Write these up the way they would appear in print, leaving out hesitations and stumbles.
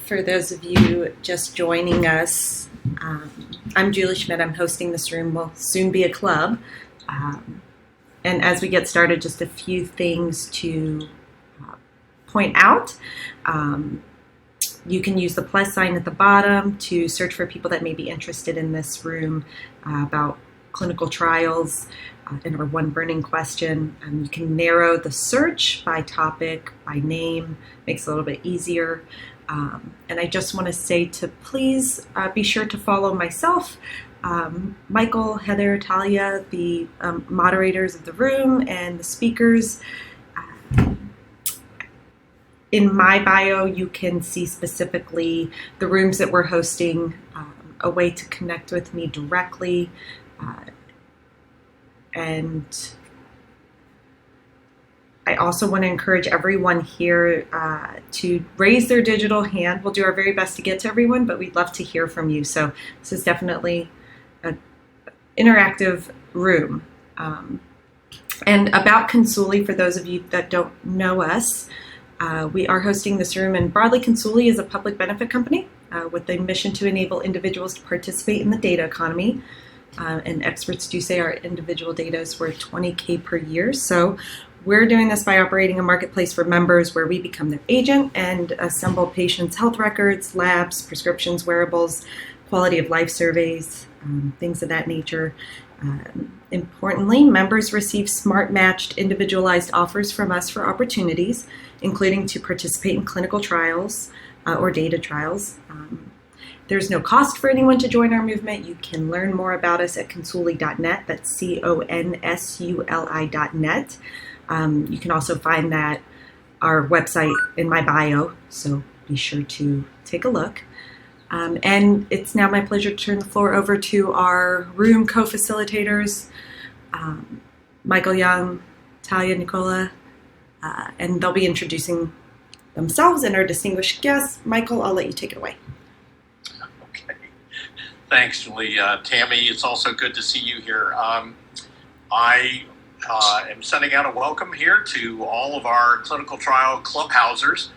For those of you just joining us, I'm Julie Szmyd. I'm hosting this room. Will soon be a club. And as we get started, just a few things to point out. You can use the plus sign at the bottom to search for people that may be interested in this room about clinical trials and our one burning question. You can narrow the search by topic, by name, makes it a little bit easier. And I just want to say to please be sure to follow myself, Michael, Heather, Talia, the moderators of the room, and the speakers. In my bio, you can see specifically the rooms that we're hosting, a way to connect with me directly, and I also want to encourage everyone here to raise their digital hand. We'll do our very best to get to everyone, but we'd love to hear from you. So this is definitely an interactive room. And about Consuli, for those of you that don't know us, we are hosting this room, and broadly Consuli is a public benefit company with a mission to enable individuals to participate in the data economy. And experts do say our individual data is worth $20K per year. So we're doing this by operating a marketplace for members where we become their agent and assemble patients' health records, labs, prescriptions, wearables, quality of life surveys, things of that nature. Importantly, members receive smart-matched, individualized offers from us for opportunities, including to participate in clinical trials or data trials. There's no cost for anyone to join our movement. You can learn more about us at consuli.net. That's consuli.net. You can also find that our website in my bio, so be sure to take a look. And it's now my pleasure to turn the floor over to our room co-facilitators, Michael Young, Talia Nicola, and they'll be introducing themselves and our distinguished guests. Michael, I'll let you take it away. Okay. Thanks, Julie. Tammy, it's also good to see you here. I am sending out a welcome here to all of our clinical trial clubhousers.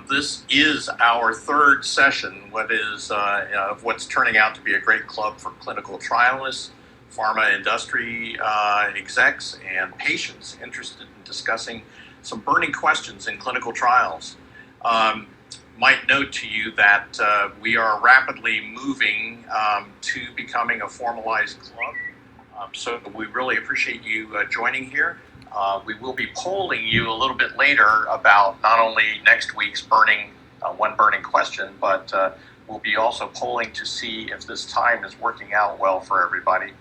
This is our third session, of what's turning out to be a great club for clinical trialists, pharma industry execs, and patients interested in discussing some burning questions in clinical trials. Might note to you that we are rapidly moving to becoming a formalized club. So we really appreciate you joining here. We will be polling you a little bit later about not only next week's one burning question, but we'll be also polling to see if this time is working out well for everybody.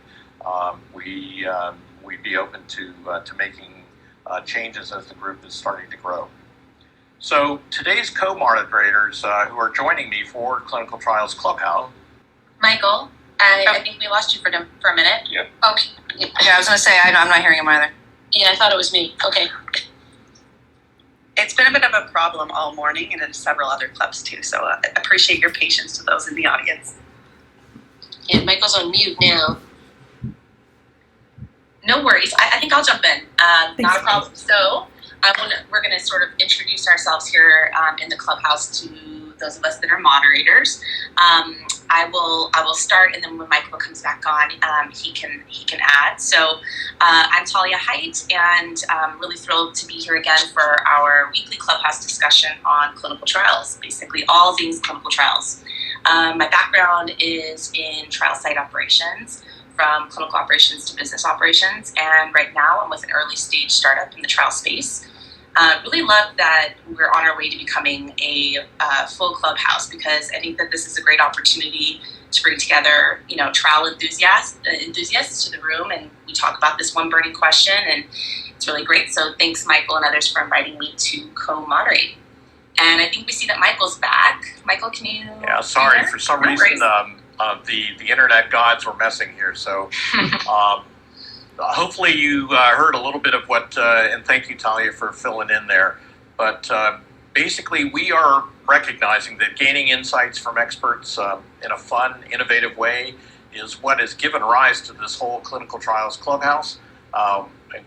We'd be open to making changes as the group is starting to grow. So today's co-moderators who are joining me for Clinical Trials Clubhouse. Michael, I think we lost you for a minute. Yeah. Okay. Yeah, I was going to say, I'm not hearing him either. Yeah, I thought it was me. Okay. It's been a bit of a problem all morning and in several other clubs too, so I appreciate your patience to those in the audience. Yeah, Michael's on mute now. No worries. I think I'll jump in. Not a problem. So we're going to sort of introduce ourselves here in the clubhouse to those of us that are moderators. I will start, and then when Michael comes back on, he can add. So I'm Talia Height, and I'm really thrilled to be here again for our weekly clubhouse discussion on clinical trials, basically all things clinical trials. My background is in trial site operations, from clinical operations to business operations, and right now I'm with an early stage startup in the trial space. Really love that we're on our way to becoming a full clubhouse, because I think that this is a great opportunity to bring together, trial enthusiasts to the room, and we talk about this one burning question, and it's really great. So thanks, Michael and others, for inviting me to co-moderate. And I think we see that Michael's back. Michael, can you? Yeah, sorry, for some reason the internet gods were messing here. So. Hopefully you heard a little bit of what, and thank you, Talia, for filling in there. But basically, we are recognizing that gaining insights from experts in a fun, innovative way is what has given rise to this whole Clinical Trials Clubhouse.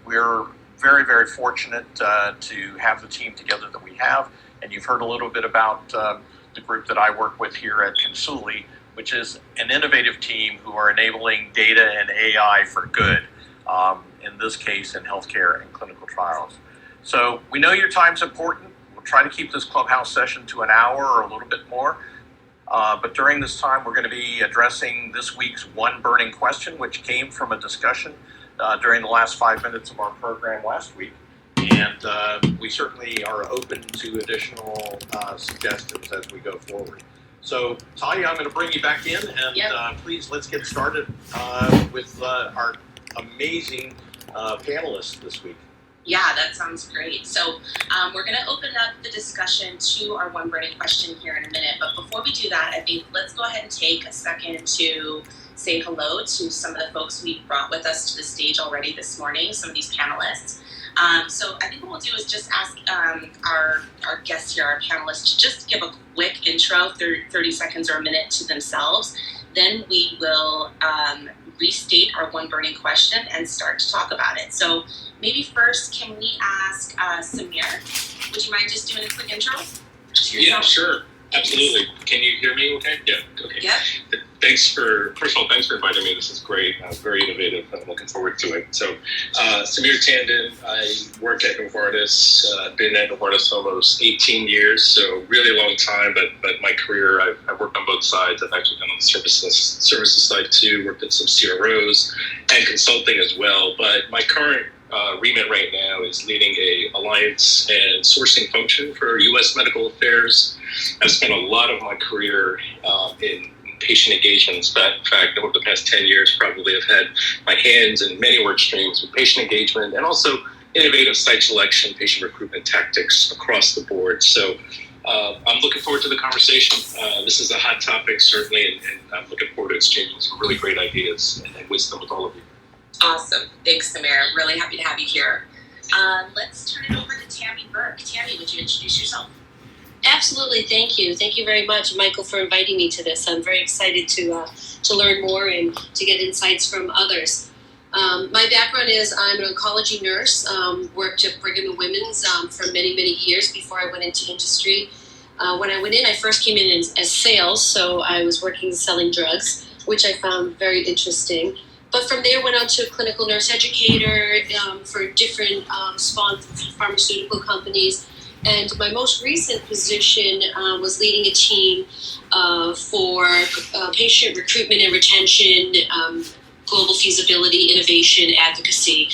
We're very, very fortunate to have the team together that we have. And you've heard a little bit about the group that I work with here at Consuli, which is an innovative team who are enabling data and AI for good, in this case in healthcare and clinical trials. So we know your time's important. We'll try to keep this clubhouse session to an hour or a little bit more. But during this time, we're going to be addressing this week's one burning question, which came from a discussion during the last 5 minutes of our program last week. And we certainly are open to additional suggestions as we go forward. So, Talia, I'm going to bring you back in, and please, let's get started with our amazing panelists this week. Yeah, that sounds great. So we're going to open up the discussion to our one burning question here in a minute. But before we do that, I think let's go ahead and take a second to say hello to some of the folks we brought with us to the stage already this morning, some of these panelists. So I think what we'll do is just ask our guests here, our panelists, to just give a quick intro, 30 seconds or a minute to themselves. Then we will restate our one burning question and start to talk about it. So maybe first, can we ask Szmyd? Would you mind just doing a quick intro? Yeah, sure. Absolutely. Can you hear me okay? Yeah, okay. Yeah. First of all, thanks for inviting me. This is great. Very innovative. I'm looking forward to it. So, Szmyd Tandon, I work at Novartis. Been at Novartis almost 18 years, so really a long time, but my career, I've worked on both sides. I've actually been on the services side too, worked at some CROs and consulting as well. But my current remit right now is leading a alliance and sourcing function for U.S. medical affairs. I've spent a lot of my career in patient engagements. In fact, over the past 10 years, probably I've had my hands in many work streams with patient engagement and also innovative site selection, patient recruitment tactics across the board. So I'm looking forward to the conversation. This is a hot topic, certainly, and I'm looking forward to exchanging some really great ideas and wisdom with all of you. Awesome. Thanks, Samir. Really happy to have you here. Let's turn it over to Tammy Burke. Tammy, would you introduce yourself? Absolutely. Thank you. Thank you very much, Michael, for inviting me to this. I'm very excited to learn more and to get insights from others. My background is I'm an oncology nurse, worked at Brigham and Women's for many, many years before I went into industry. When I went in, I first came in as sales, so I was working selling drugs, which I found very interesting. But from there, went on to a clinical nurse educator for different pharmaceutical companies. And my most recent position was leading a team for patient recruitment and retention, global feasibility, innovation, advocacy,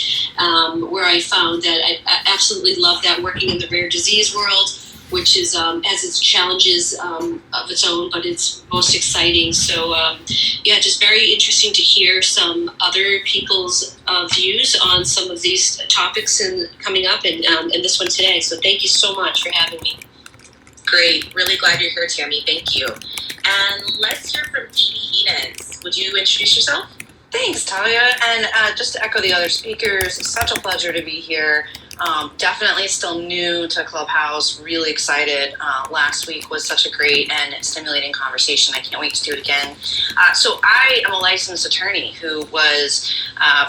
where I found that I absolutely love that, working in the rare disease world, which is has its challenges of its own, but it's most exciting. So just very interesting to hear some other people's views on some of these topics coming up and this one today. So thank you so much for having me. Great. Really glad you're here, Tammy. Thank you. And let's hear from Edie Edens. Would you introduce yourself? Thanks, Talia. And just to echo the other speakers, it's such a pleasure to be here. Definitely still new to Clubhouse, really excited. Last week was such a great and stimulating conversation. I can't wait to do it again. So I am a licensed attorney who was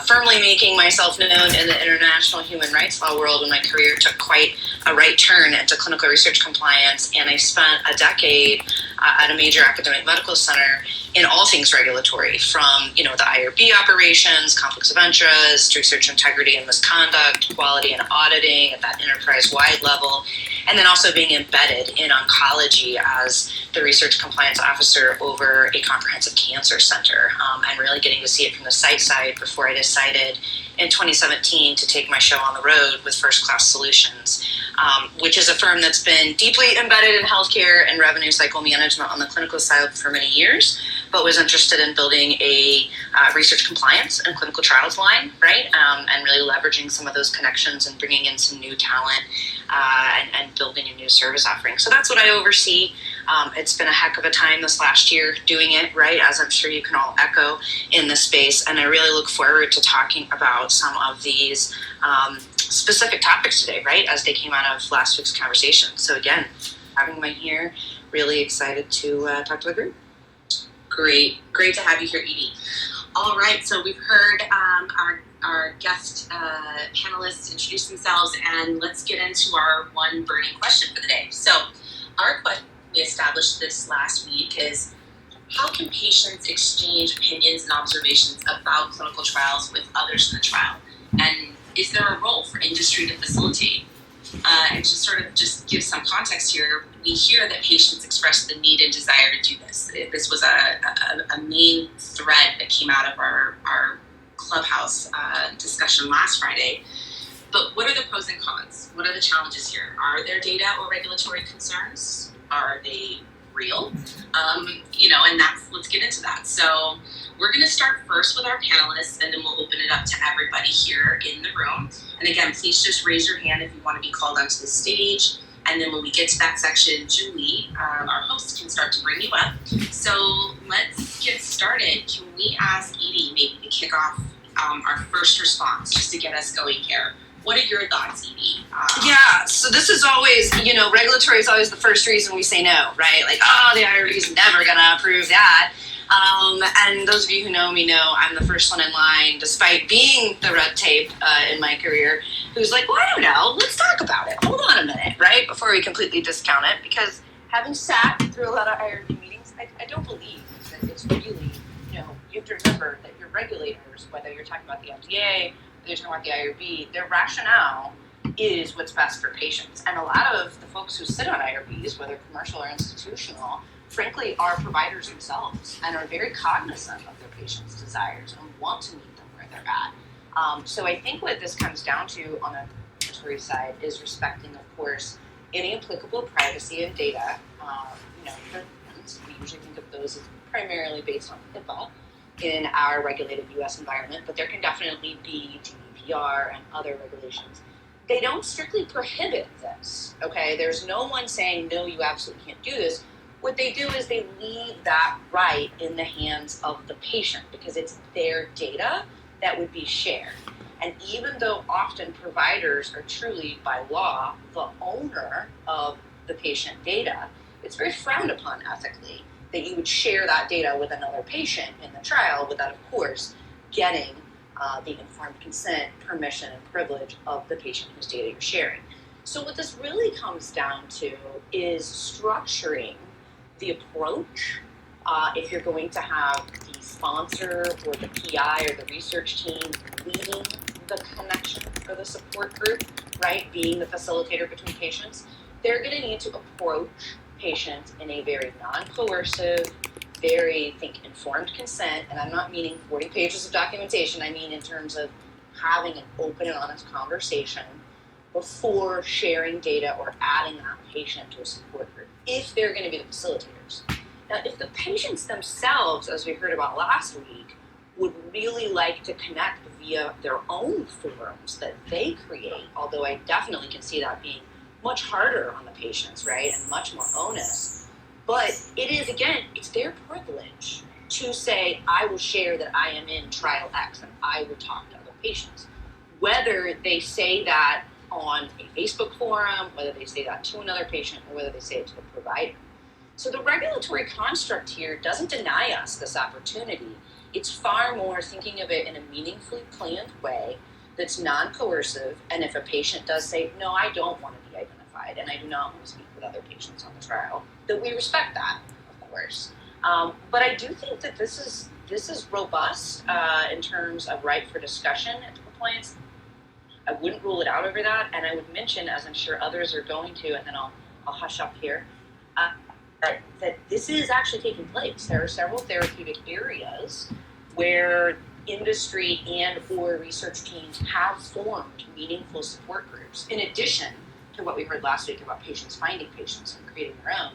firmly making myself known in the international human rights law world when my career took quite a right turn into clinical research compliance. And I spent a decade at a major academic medical center in all things regulatory, from the IRB operations, conflicts of interest, research integrity and misconduct, quality and auditing at that enterprise-wide level, and then also being embedded in oncology as the research compliance officer over a comprehensive cancer center, and really getting to see it from the site side before I decided in 2017 to take my show on the road with First Class Solutions, which is a firm that's been deeply embedded in healthcare and revenue cycle management on the clinical side for many years, but was interested in building a research compliance and clinical trials line, right? And really leveraging some of those connections and bringing in some new talent and building a new service offering. So that's what I oversee. It's been a heck of a time this last year doing it, right? As I'm sure you can all echo in this space. And I really look forward to talking about some of these specific topics today, right? As they came out of last week's conversation. So again, having my here, really excited to talk to the group. Great to have you here, Edie. All right, so we've heard our our guest panelists introduce themselves, and let's get into our one burning question for the day. So our question, we established this last week, is how can patients exchange opinions and observations about clinical trials with others in the trial? And is there a role for industry to facilitate? And to sort of just give some context here, we hear that patients express the need and desire to do this. This was a main thread that came out of our Clubhouse discussion last Friday. But what are the pros and cons? What are the challenges here? Are there data or regulatory concerns? Are they real? And let's get into that. So we're going to start first with our panelists, and then we'll open it up to everybody here in the room. And again, please just raise your hand if you want to be called onto the stage. And then when we get to that section, Julie, our host, can start to bring you up. So let's get started. Can we ask Edie maybe to kick off our first response, just to get us going here? What are your thoughts, Edie? Yeah, so this is always, regulatory is always the first reason we say no, right? Like, the IRB is never going to approve that. And those of you who know me know I'm the first one in line, despite being the red tape in my career, who's like, well, I don't know, let's talk about it. Hold on a minute, right? Before we completely discount it, because having sat through a lot of IRB meetings, I don't believe that it's really, you have to remember that your regulators, whether you're talking about the FDA, they're talking about the IRB, their rationale is what's best for patients. And a lot of the folks who sit on IRBs, whether commercial or institutional, frankly, are providers themselves and are very cognizant of their patients' desires and want to meet them where they're at. So I think what this comes down to on the regulatory side is respecting, of course, any applicable privacy and data. We usually think of those as primarily based on HIPAA in our regulated U.S. environment, but there can definitely be GDPR and other regulations. They don't strictly prohibit this, okay? There's no one saying, no, you absolutely can't do this. What they do is they leave that right in the hands of the patient because it's their data that would be shared. And even though often providers are truly, by law, the owner of the patient data, it's very frowned upon ethically that you would share that data with another patient in the trial without, of course, getting the informed consent, permission, and privilege of the patient whose data you're sharing. So what this really comes down to is structuring the approach. If you're going to have the sponsor or the PI or the research team leading the connection or the support group, right, being the facilitator between patients, they're going to need to approach patients in a very non-coercive, very, informed consent, and I'm not meaning 40 pages of documentation, I mean in terms of having an open and honest conversation before sharing data or adding that patient to a support group, if they're going to be the facilitators. Now, if the patients themselves, as we heard about last week, would really like to connect via their own forums that they create, although I definitely can see that being much harder on the patients, right, and much more onus. But it is, again, it's their privilege to say, I will share that I am in trial X and I will talk to other patients. Whether they say that on a Facebook forum, whether they say that to another patient, or whether they say it to the provider. So the regulatory construct here doesn't deny us this opportunity. It's far more thinking of it in a meaningfully planned way that's non-coercive, and if a patient does say, no, I don't want to be identified, and I do not want to speak with other patients on the trial, that we respect that, of course. But I do think that this is robust in terms of right for discussion and compliance. I wouldn't rule it out over that, and I would mention, as I'm sure others are going to, and then I'll hush up here, that this is actually taking place. There are several therapeutic areas where industry and or research teams have formed meaningful support groups, in addition to what we heard last week about patients finding patients and creating their own.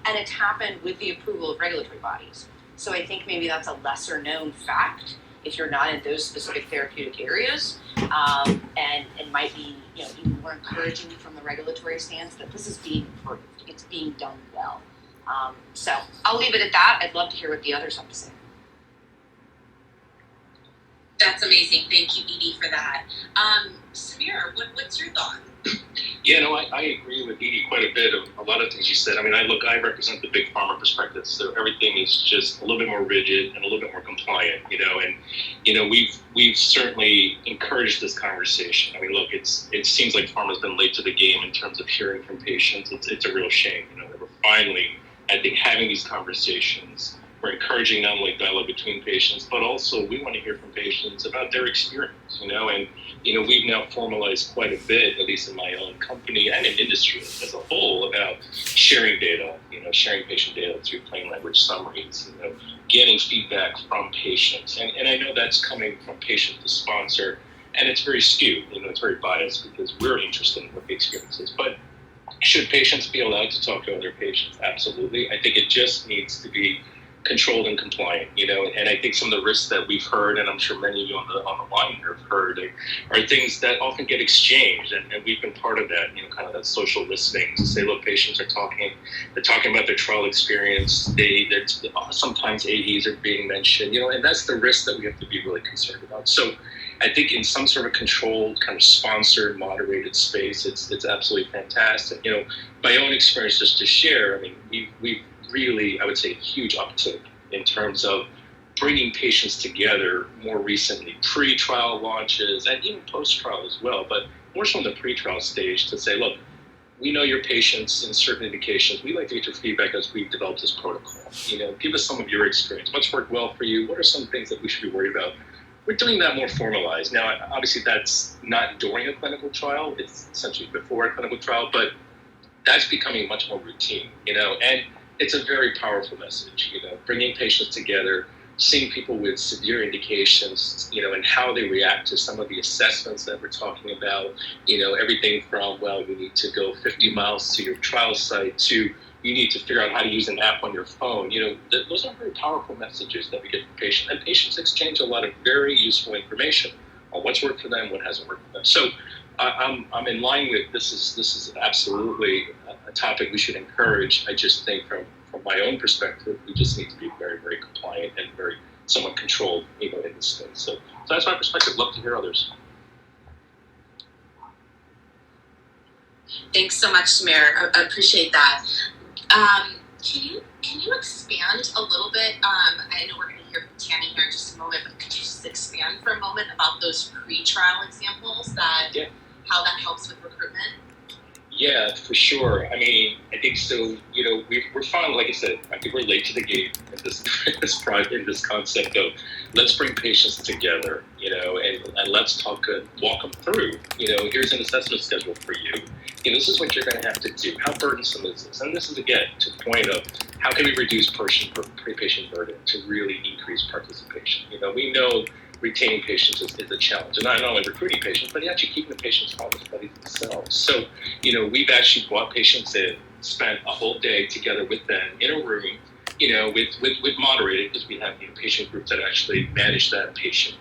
And it's happened with the approval of regulatory bodies. So I think maybe that's a lesser known fact if you're not in those specific therapeutic areas, and might be even more encouraging from the regulatory stance that this is being approved. It's being done well. So I'll leave it at that. I'd love to hear what the others have to say. That's amazing. Thank you, Edie, for that. Samir, what's your thought? Yeah, no, I agree with Edie quite a bit of a lot of things you said. I mean, I represent the big pharma perspective, so everything is just a little bit more rigid and a little bit more compliant, and we've certainly encouraged this conversation. I mean, look, it seems like pharma's been late to the game in terms of hearing from patients. It's a real shame, that we're finally, I think, having these conversations. We're encouraging not only dialogue between patients, but also we want to hear from patients about their experience, and we've now formalized quite a bit, at least in my own company and in industry as a whole, about sharing data, sharing patient data through plain language summaries, getting feedback from patients. And I know that's coming from patient to sponsor, and it's very skewed, it's very biased because we're interested in what the experience is. But should patients be allowed to talk to other patients? Absolutely. I think it just needs to be controlled and compliant, and I think some of the risks that we've heard, and I'm sure many of you on the line here have heard, are things that often get exchanged, and we've been part of that, kind of that social listening to say, look, patients are talking about their trial experience, sometimes AEs are being mentioned, and that's the risk that we have to be really concerned about. So I think in some sort of controlled, kind of sponsored, moderated space, it's absolutely fantastic. My own experience, just to share, I mean, we've really, I would say, a huge uptick in terms of bringing patients together more recently, pre-trial launches and even post-trial as well, but more so in the pre-trial stage to say, look, we know your patients in certain indications. We'd like to get your feedback as we've developed this protocol. Give us some of your experience. What's worked well for you? What are some things that we should be worried about? We're doing that more formalized. Now, obviously, that's not during a clinical trial. It's essentially before a clinical trial, but that's becoming much more routine, and it's a very powerful message, bringing patients together, seeing people with severe indications, and how they react to some of the assessments that we're talking about, everything from, well, you need to go 50 miles to your trial site to you need to figure out how to use an app on your phone. Those are very powerful messages that we get from patients, and patients exchange a lot of very useful information on what's worked for them, what hasn't worked for them. So I'm in line with this is absolutely a topic we should encourage. I just think from my own perspective, we just need to be very, very compliant and very somewhat controlled, in this space. So that's my perspective. Love to hear others. Thanks so much, Szmyd. I appreciate that. Can you expand a little bit? I know we're going to hear from Tammy here in just a moment, but could you just expand for a moment about those pre-trial examples how that helps with recruitment? Yeah, for sure. I mean, I think so. We're finally, like I said, I think we're late to the game in this concept of let's bring patients together, and let's walk them through. Here's an assessment schedule for you. This is what you're going to have to do. How burdensome is this? And this is again to the point of how can we reduce patient burden to really increase participation. We know retaining patients is a challenge, and not only recruiting patients, but actually keeping the patients on the studies themselves. So, we've actually brought patients in, spent a whole day together with them in a room, with moderated, because we have patient groups that actually manage that patient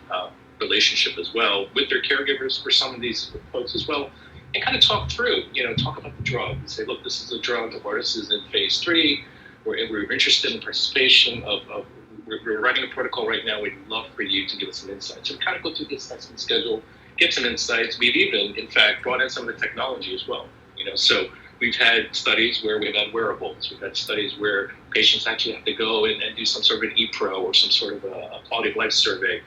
relationship as well with their caregivers for some of these folks as well, and kind of talk through, talk about the drug and say, look, this is a drug, Novartis is in phase 3, we're interested in participation we're writing a protocol right now. We'd love for you to give us some insights. So we kind of go through the assessment schedule, get some insights. We've even, in fact, brought in some of the technology as well. So we've had studies where we've had wearables. We've had studies where patients actually have to go and do some sort of an e-pro or some sort of a quality of life survey.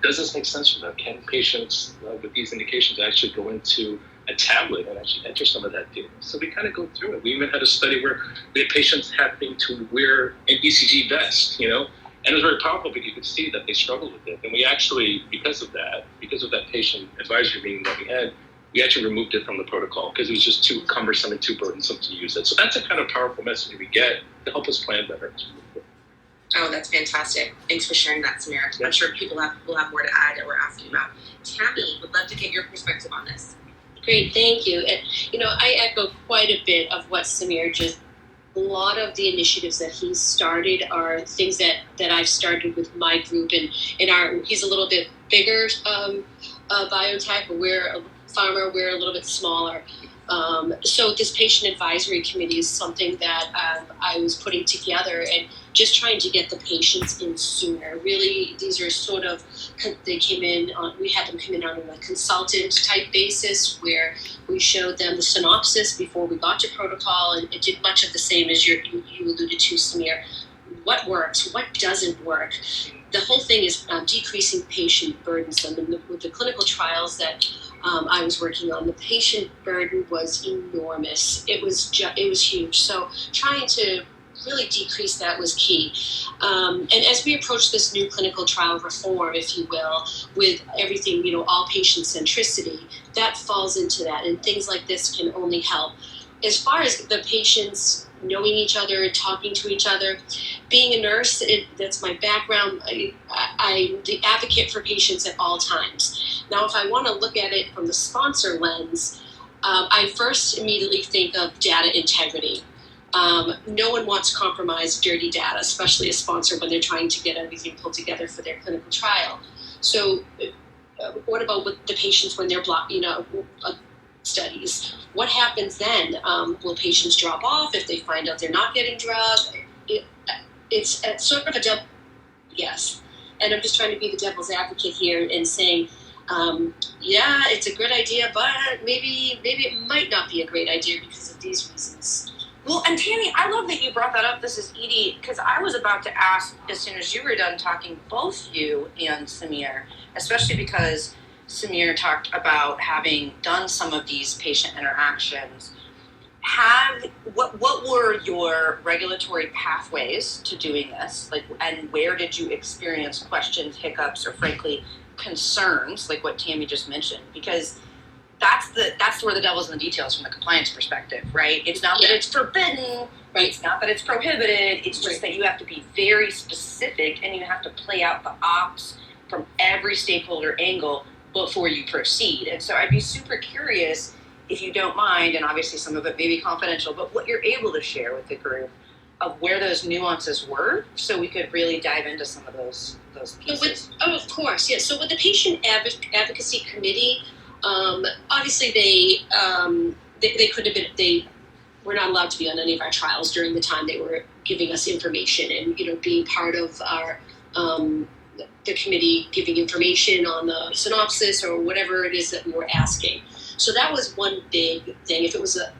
Does this make sense for them? Can patients with these indications actually go into a tablet and actually enter some of that data? So we kind of go through it. We even had a study where we had patients having to wear an ECG vest, and it was very powerful because you could see that they struggled with it. And we actually, because of that patient advisory meeting that we actually removed it from the protocol because it was just too cumbersome and too burdensome to use it. So that's a kind of powerful message we get to help us plan better. Oh, that's fantastic. Thanks for sharing that, Szmyd. I'm sure people will have more to add or ask you about. Tammy, would love to get your perspective on this. Great, thank you. And, I echo quite a bit of what Szmyd just. A lot of the initiatives that he's started are things that I've started with my group, and he's a little bit bigger biotech, we're a pharma, we're a little bit smaller. So this patient advisory committee is something that I was putting together and just trying to get the patients in sooner. Really, these are sort of, they came in, we had them come in on a consultant type basis where we showed them the synopsis before we got to protocol, and it did much of the same as you alluded to, Szmyd. What works? What doesn't work? The whole thing is decreasing patient burdensome. And with the clinical trials that I was working on, the patient burden was enormous. It was huge. So trying to really decrease that was key. And as we approach this new clinical trial reform, if you will, with everything, all patient centricity, that falls into that. And things like this can only help. As far as the patients knowing each other, talking to each other, being a nurse, that's my background. I'm the advocate for patients at all times. Now, if I want to look at it from the sponsor lens, I first immediately think of data integrity. No one wants compromised, dirty data, especially a sponsor when they're trying to get everything pulled together for their clinical trial. So what about with the patients when they're studies? What happens then? Will patients drop off if they find out they're not getting drugged? It's sort of a double yes. And I'm just trying to be the devil's advocate here and saying, yeah, it's a good idea, but maybe it might not be a great idea because of these reasons. Well, and Tammy, I love that you brought that up. This is Edie, because I was about to ask as soon as you were done talking, both you and Szmyd, especially because Szmyd talked about having done some of these patient interactions. What were your regulatory pathways to doing this? And where did you experience questions, hiccups, or frankly concerns, like what Tammy just mentioned? Because that's where the devil's in the details from the compliance perspective, right? It's not that it's forbidden, right? It's not that it's prohibited. It's just that you have to be very specific and you have to play out the ops from every stakeholder angle before you proceed. And so I'd be super curious, if you don't mind, and obviously some of it may be confidential, but what you're able to share with the group of where those nuances were, so we could really dive into some of those pieces. Of course, yeah. So with the patient advocacy committee, obviously they could have been, they were not allowed to be on any of our trials during the time they were giving us information and being part of our the committee giving information on the synopsis or whatever it is that we were asking. So that was one big thing. If it was a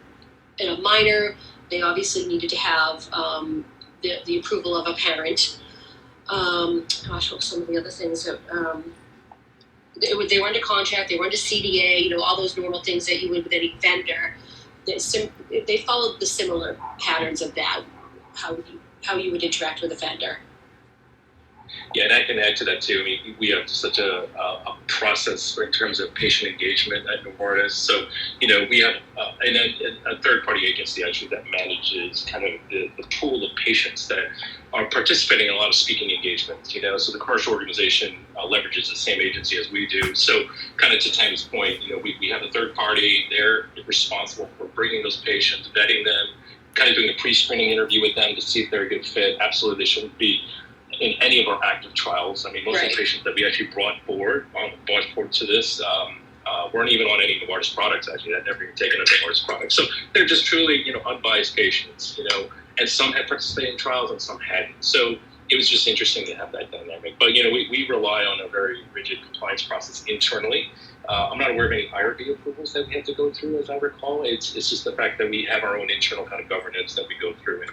minor, they obviously needed to have the approval of a parent. What were some of the other things that they were under contract, they were under CDA, all those normal things that you would with any vendor. They followed the similar patterns of that, how you would interact with a vendor. Yeah, and I can add to that too. I mean, we have such a process in terms of patient engagement at Novartis. So, we have a third-party agency actually that manages kind of the pool of patients that are participating in a lot of speaking engagements. So the commercial organization leverages the same agency as we do. So, kind of to Tammy's point, we have a third party. They're responsible for bringing those patients, vetting them, kind of doing a pre-screening interview with them to see if they're a good fit. Absolutely, they shouldn't be in any of our active trials. I mean, most of the patients that we actually brought forward to this weren't even on any Novartis products, actually. They'd never even taken a Novartis product. So they're just truly, unbiased patients, and some had participated in trials and some hadn't. So it was just interesting to have that dynamic. But, we rely on a very rigid compliance process internally. I'm not aware of any IRB approvals that we have to go through, as I recall. It's just the fact that we have our own internal kind of governance that we go through. And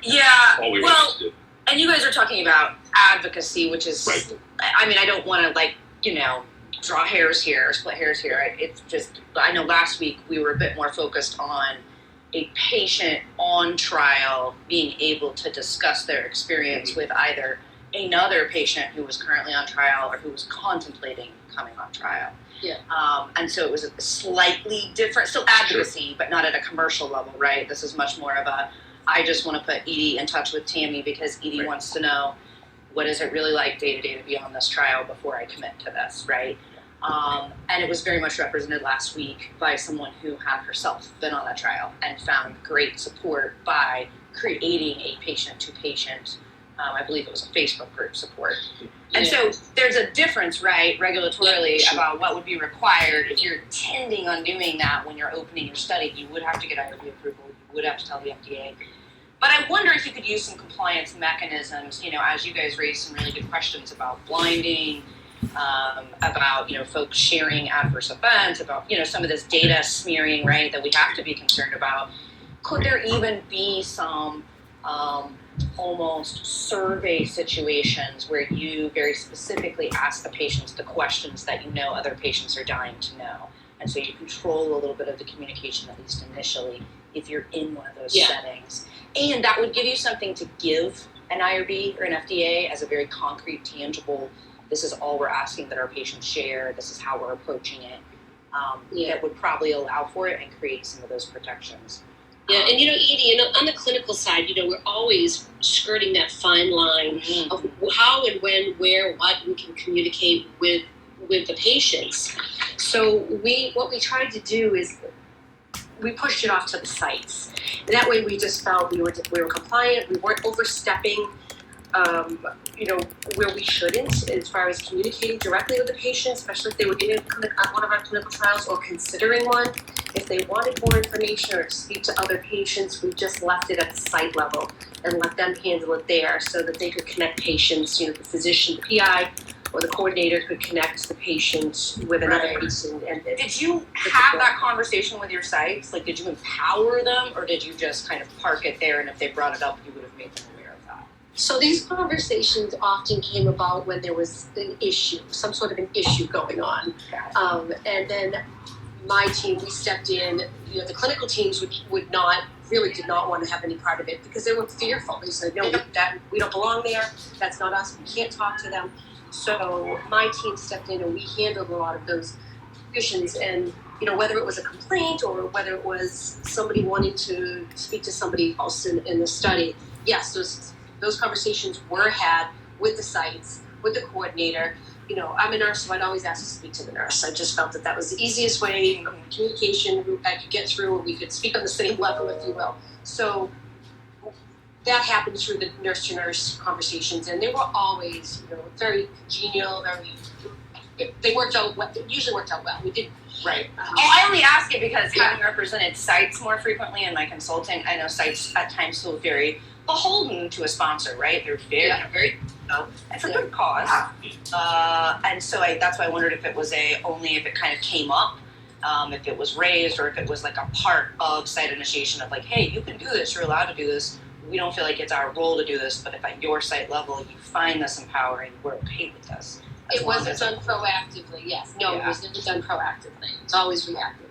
all we want to do. And you guys are talking about advocacy, which is, right. I mean, I don't want to draw hairs here or split hairs here. It's just, I know last week we were a bit more focused on a patient on trial being able to discuss their experience with either another patient who was currently on trial or who was contemplating coming on trial. Yeah. And so it was a slightly different, still advocacy, but not at a commercial level, right? This is much more of I just want to put Edie in touch with Tammy because Edie wants to know what is it really like day to day to be on this trial before I commit to this, right? And it was very much represented last week by someone who had herself been on a trial and found great support by creating a patient-to-patient I believe it was a Facebook group support. And so there's a difference, right, regulatorily about what would be required. If you're intending on doing that when you're opening your study, you would have to get IRB approval, you would have to tell the FDA. But I wonder if you could use some compliance mechanisms, as you guys raised some really good questions about blinding, about, folks sharing adverse events, about, some of this data smearing, right, that we have to be concerned about. Could there even be some almost survey situations where you very specifically ask the patients the questions that other patients are dying to know? And so you control a little bit of the communication, at least initially, if you're in one of those settings. And that would give you something to give an IRB or an FDA as a very concrete, tangible, this is all we're asking that our patients share, this is how we're approaching it, that would probably allow for it and create some of those protections. Yeah, and Edie, on the clinical side, we're always skirting that fine line of how and when, where, what we can communicate with the patients. So what we tried to do is we pushed it off to the sites. And that way we just felt we were compliant, we weren't overstepping, where we shouldn't as far as communicating directly with the patient, especially if they were in one of our clinical trials or considering one. If they wanted more information or to speak to other patients, we just left it at the site level and let them handle it there so that they could connect patients, the physician, the PI, or the coordinator could connect the patient with another patient. And did you have that conversation with your sites? Like, did you empower them, or did you just kind of park it there, and if they brought it up, you would have made them aware of that? So these conversations often came about when there was an issue, some sort of an issue going on. And then my team, we stepped in, the clinical teams did not want to have any part of it because they were fearful. They said, no, we don't belong there. That's not us. We can't talk to them. So my team stepped in and we handled a lot of those issues. And, whether it was a complaint or whether it was somebody wanting to speak to somebody else in the study, yes, those conversations were had with the sites, with the coordinator. I'm a nurse, so I'd always ask to speak to the nurse. I just felt that was the easiest way, communication I could get through, and we could speak on the same level, if you will. So that happened through the nurse-to-nurse conversations, and they were always, very congenial, they worked out well, usually worked out well. We did. Right. I only ask it because having represented sites more frequently in my consulting, I know sites at times feel very beholden to a sponsor, right? They're very it's a good cause. And so that's why I wondered if it was only if it kind of came up, if it was raised, or if it was like a part of site initiation of like, hey, you can do this, you're allowed to do this. We don't feel like it's our role to do this, but if at your site level you find this empowering, we're okay with this. It wasn't done proactively, yes. No, it was never done proactively. It's always reactive.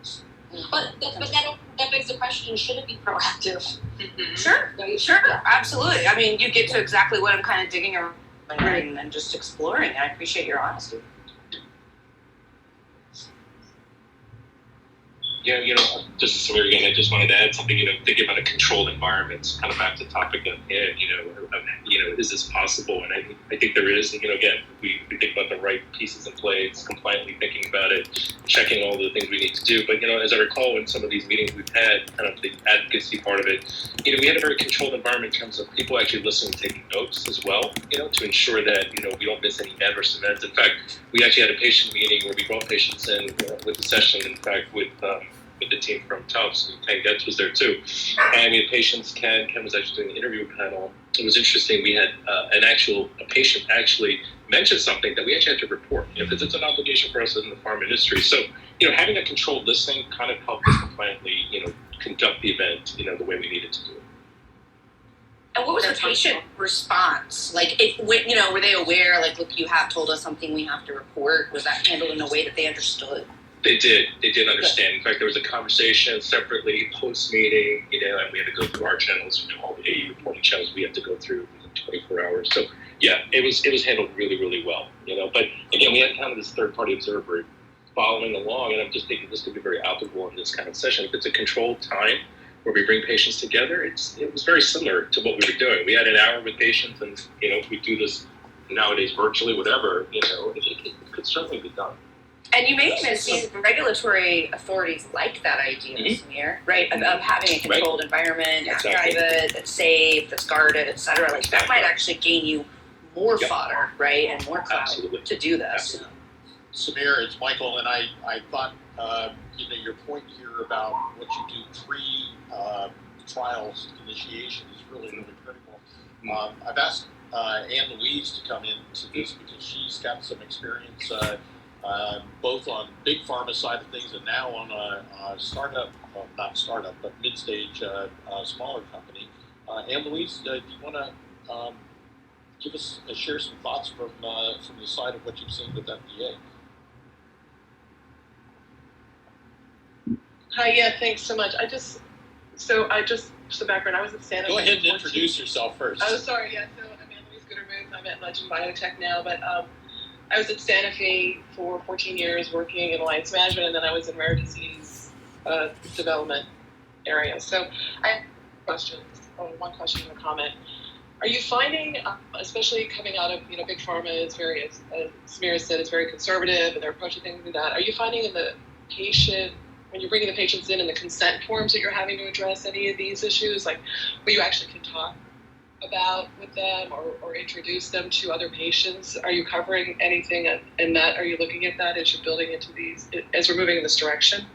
But that begs the question, should it be proactive? Mm-hmm. Sure, absolutely. I mean, you get to exactly what I'm kind of digging around and just exploring. I appreciate your honesty. Yeah, just Samir again, I just wanted to add something, thinking about a controlled environment, kind of back to the topic at hand, is this possible? And I think there is, again, we think about the right pieces in place, compliantly thinking about it, checking all the things we need to do. But, as I recall in some of these meetings we've had, kind of the advocacy part of it, we had a very controlled environment in terms of people actually listening, taking notes as well, to ensure that, we don't miss any adverse events. In fact, we actually had a patient meeting where we brought patients in with the session, in fact, with the team from Tufts, and Ken Getz was there too. And we had patients, Ken was actually doing the interview panel. It was interesting, we had a patient actually mention something that we actually had to report, because it's an obligation for us in the pharma industry. So, having a controlled listening kind of helped us compliantly, conduct the event, the way we needed to do it. And what was the patient response? Like, were they aware, like, look, you have told us something we have to report? Was that handled in a way that they understood? They did understand. In fact, there was a conversation separately post-meeting, and we had to go through our channels, all the AE reporting channels we had to go through within 24 hours. So, yeah, it was handled really, really well, But, again, we had kind of this third-party observer following along, and I'm just thinking this could be very applicable in this kind of session. If it's a controlled time where we bring patients together, it was very similar to what we were doing. We had an hour with patients, and, we do this nowadays virtually, whatever, it could certainly be done. And you may even see regulatory authorities like that idea, Szmyd, right? Of having a controlled environment, it's private, it's safe, it's guarded, et cetera. Like that might actually gain you more fodder, right? And more clout to do this. Szmyd, it's Michael, and I thought, your point here about what you do pre-trials initiation is really, really critical. I've asked Anne Louise to come into this because she's got some experience both on big pharma side of things and now on a startup, well, not startup, but mid-stage smaller company. Anne Louise, do you want to give us share some thoughts from the side of what you've seen with FDA? Hi, thanks so much. Just the background, I was at Sanofi. Go ahead and introduce yourself first. Oh, sorry, so I'm Anne Louise Goodermuth. I'm at Legend Biotech now, but I was at Sanofi for 14 years working in alliance management, and then I was in rare disease development area. So I have one question and a comment. Are you finding, especially coming out of big pharma, is very, as Szmyd said, it's very conservative, and they're approaching things like that. Are you finding in the patient, when you're bringing the patients in the consent forms, that you're having to address any of these issues, like where you actually can talk about with them or introduce them to other patients? Are you covering anything in that? Are you looking at that as you're building into these, as we're moving in this direction?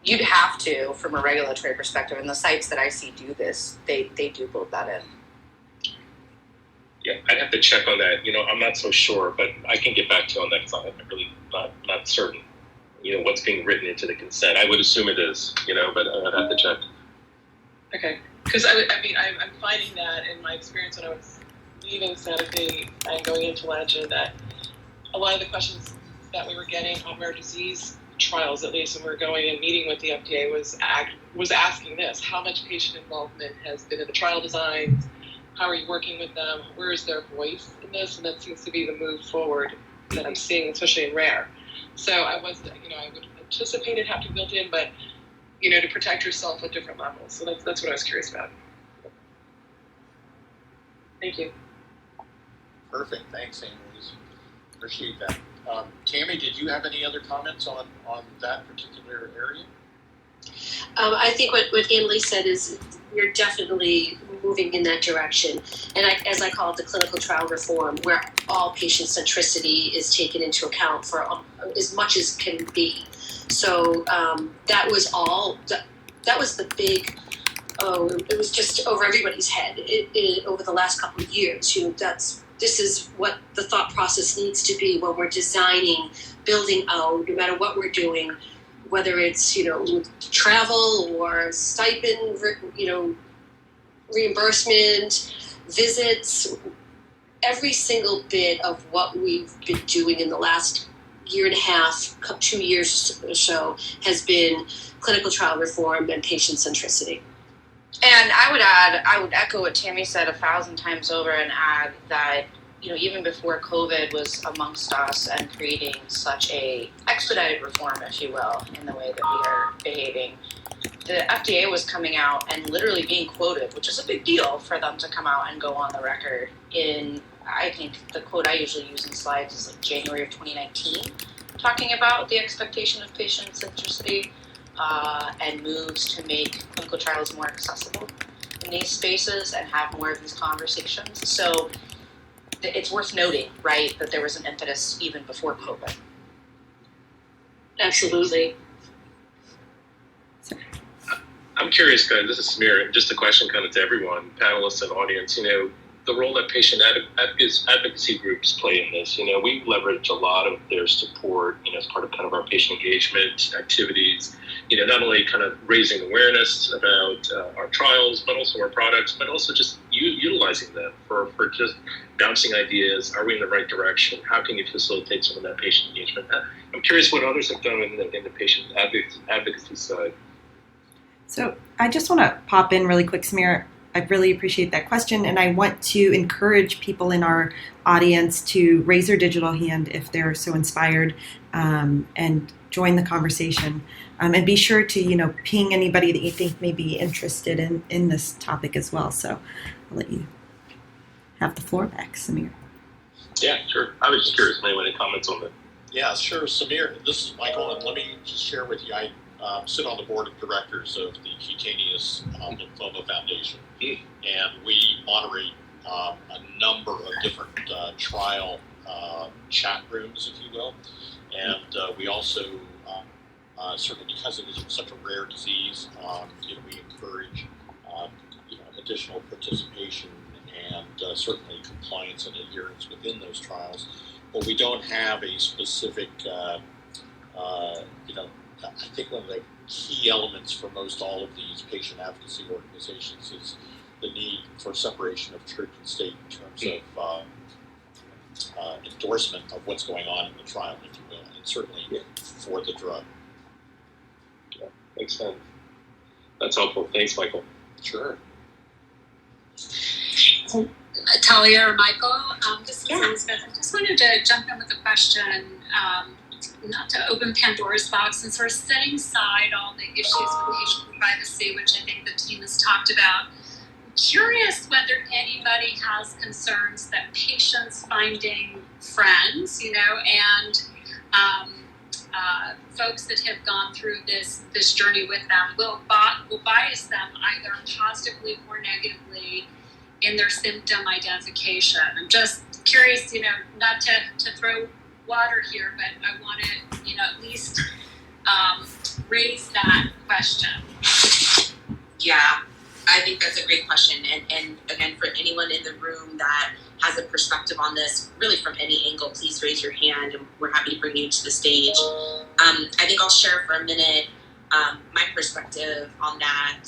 You'd have to, from a regulatory perspective, and the sites that I see do this, they do build that in. Yeah, I'd have to check on that. I'm not so sure, but I can get back to you on that because I'm really not certain. What's being written into the consent. I would assume it is, but I'd have to check. Okay, because I'm finding that in my experience when I was leaving Sanofi and going into Legend, that a lot of the questions that we were getting on rare disease trials, at least when we were going and meeting with the FDA, was asking this: how much patient involvement has been in the trial designs? How are you working with them? Where is their voice in this? And that seems to be the move forward that I'm seeing, especially in rare. So I would anticipate it have to be built in, but to protect yourself at different levels. So that's what I was curious about. Thank you. Perfect. Thanks, Anne Louise. Appreciate that. Tammy, did you have any other comments on that particular area? I think what Anne Louise said is we're definitely moving in that direction. And as I call it, the clinical trial reform, where all patient centricity is taken into account for as much as can be. So that was the big, it was just over everybody's head over the last couple of years. This is what the thought process needs to be when we're designing, building out, no matter what we're doing, whether it's, travel or stipend, reimbursement, visits, every single bit of what we've been doing in the last year and a half, 2 years or so, has been clinical trial reform and patient centricity. And I would echo what Tammy said 1,000 times over and add that, even before COVID was amongst us and creating such a expedited reform, if you will, in the way that we are behaving, the FDA was coming out and literally being quoted, which is a big deal for them to come out and go on the record in, I think the quote I usually use in slides is like January of 2019, talking about the expectation of patient centricity and moves to make clinical trials more accessible in these spaces and have more of these conversations. So it's worth noting, right, that there was an impetus even before COVID. Absolutely. I'm curious, guys, this is Szmyd, just a question kind of to everyone, panelists and audience, the role that patient advocacy groups play in this. We leverage a lot of their support, as part of kind of our patient engagement activities, not only kind of raising awareness about our trials, but also our products, but also just utilizing them for just bouncing ideas. Are we in the right direction? How can you facilitate some of that patient engagement? I'm curious what others have done in the patient advocacy side. So I just want to pop in really quick, Szmyd. I really appreciate that question, and I want to encourage people in our audience to raise their digital hand if they're so inspired, and join the conversation. And be sure to, ping anybody that you think may be interested in this topic as well. So I'll let you have the floor back, Szmyd. Yeah, sure. I was just curious, any comments on Yeah, sure, Samir. This is Michael, and let me just share with you. I sit on the board of directors of the Cutaneous Lymphoma Foundation, and we moderate a number of different trial chat rooms, if you will, and we also certainly because it is such a rare disease, we encourage additional participation and certainly compliance and adherence within those trials. But we don't have a specific, I think one of the key elements for most all of these patient advocacy organizations is the need for separation of church and state in terms of endorsement of what's going on in the trial, if you will, and certainly for the drug. Yeah, makes sense. That's helpful. Thanks, Michael. Sure. Talia or Michael, this is Elizabeth. I just wanted to jump in with a question, not to open Pandora's box and sort of setting aside all the issues with patient privacy, which I think the team has talked about. I'm curious whether anybody has concerns that patients finding friends, and folks that have gone through this journey with them will bias them either positively or negatively in their symptom identification. I'm just curious, not to throw water here, but I want to, at least raise that question. Yeah, I think that's a great question. And again, for anyone in the room that has a perspective on this, really from any angle, please raise your hand and we're happy to bring you to the stage. I think I'll share for a minute my perspective on that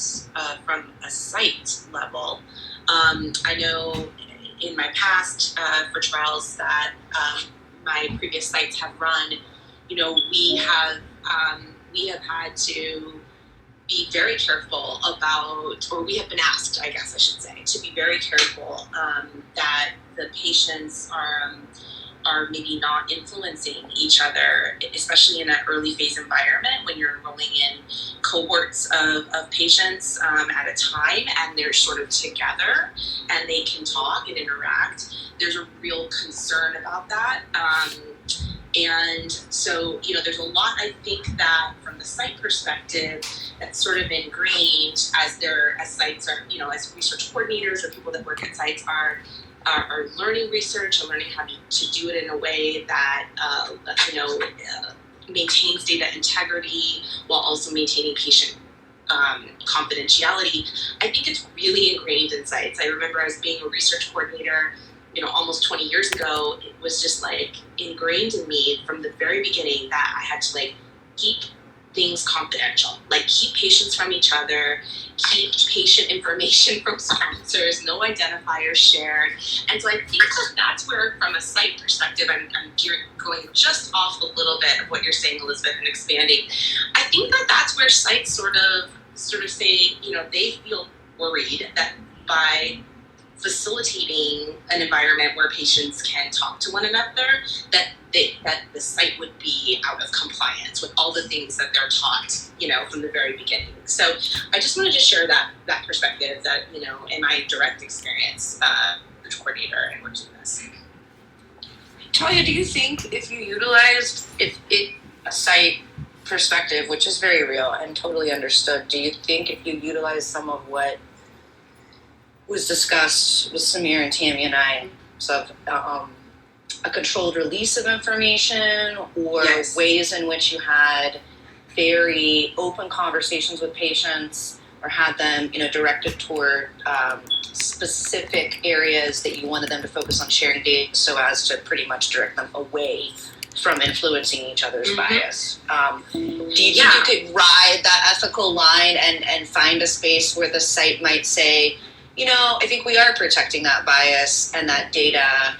from a site level. I know in my past for trials that my previous sites have run, we have had to be very careful about, or we have been asked, I guess I should say, to be very careful that the patients are maybe not influencing each other, especially in an early phase environment when you're enrolling in cohorts of patients at a time and they're sort of together and they can talk and interact. There's a real concern about that. And so, there's a lot, I think, that from the site perspective that's sort of ingrained as sites are, as research coordinators or people that work at sites are learning research and learning how to do it in a way that, maintains data integrity while also maintaining patient confidentiality. I think it's really ingrained in sites. I remember as being a research coordinator, almost 20 years ago, it was just ingrained in me from the very beginning that I had to keep things confidential, keep patients from each other, keep patient information from sponsors, no identifiers shared. And so I think that's where, from a site perspective, I'm going just off a little bit of what you're saying, Elizabeth, and expanding. I think that's where sites sort of say, they feel worried that by facilitating an environment where patients can talk to one another, that the site would be out of compliance with all the things that they're taught, from the very beginning. So I just wanted to share that perspective that, in my direct experience, as a coordinator and working with this. Talia, do you think if you utilized a site perspective, which is very real and totally understood, do you think if you utilize some of what was discussed with Samir and Tammy and I, so a controlled release of information or ways in which you had very open conversations with patients or had them, directed toward specific areas that you wanted them to focus on sharing data so as to pretty much direct them away from influencing each other's bias. Do you think you could ride that ethical line and find a space where the site might say, I think we are protecting that bias and that data,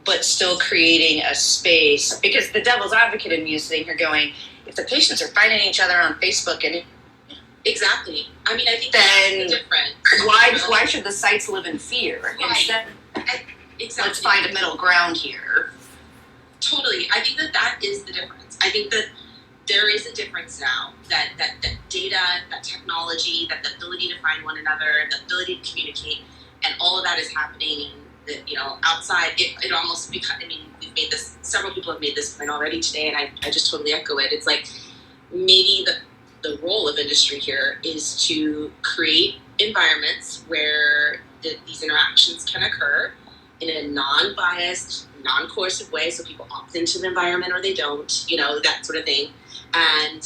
but still creating a space? Because the devil's advocate in me is sitting here going, if the patients are fighting each other on Facebook and exactly. I mean, I think then that's the difference. Why should the sites live in fear? Right. Instead, exactly. Let's find a middle ground here. Totally. I think that is the difference. I think that there is a difference now that data, that technology, that the ability to find one another, the ability to communicate, and all of that is happening outside. It almost becomes, we've made this, several people have made this point already today, and I just totally echo it. It's like maybe the role of industry here is to create environments where these interactions can occur in a non-biased, non-coercive way, so people opt into the environment or they don't, that sort of thing. And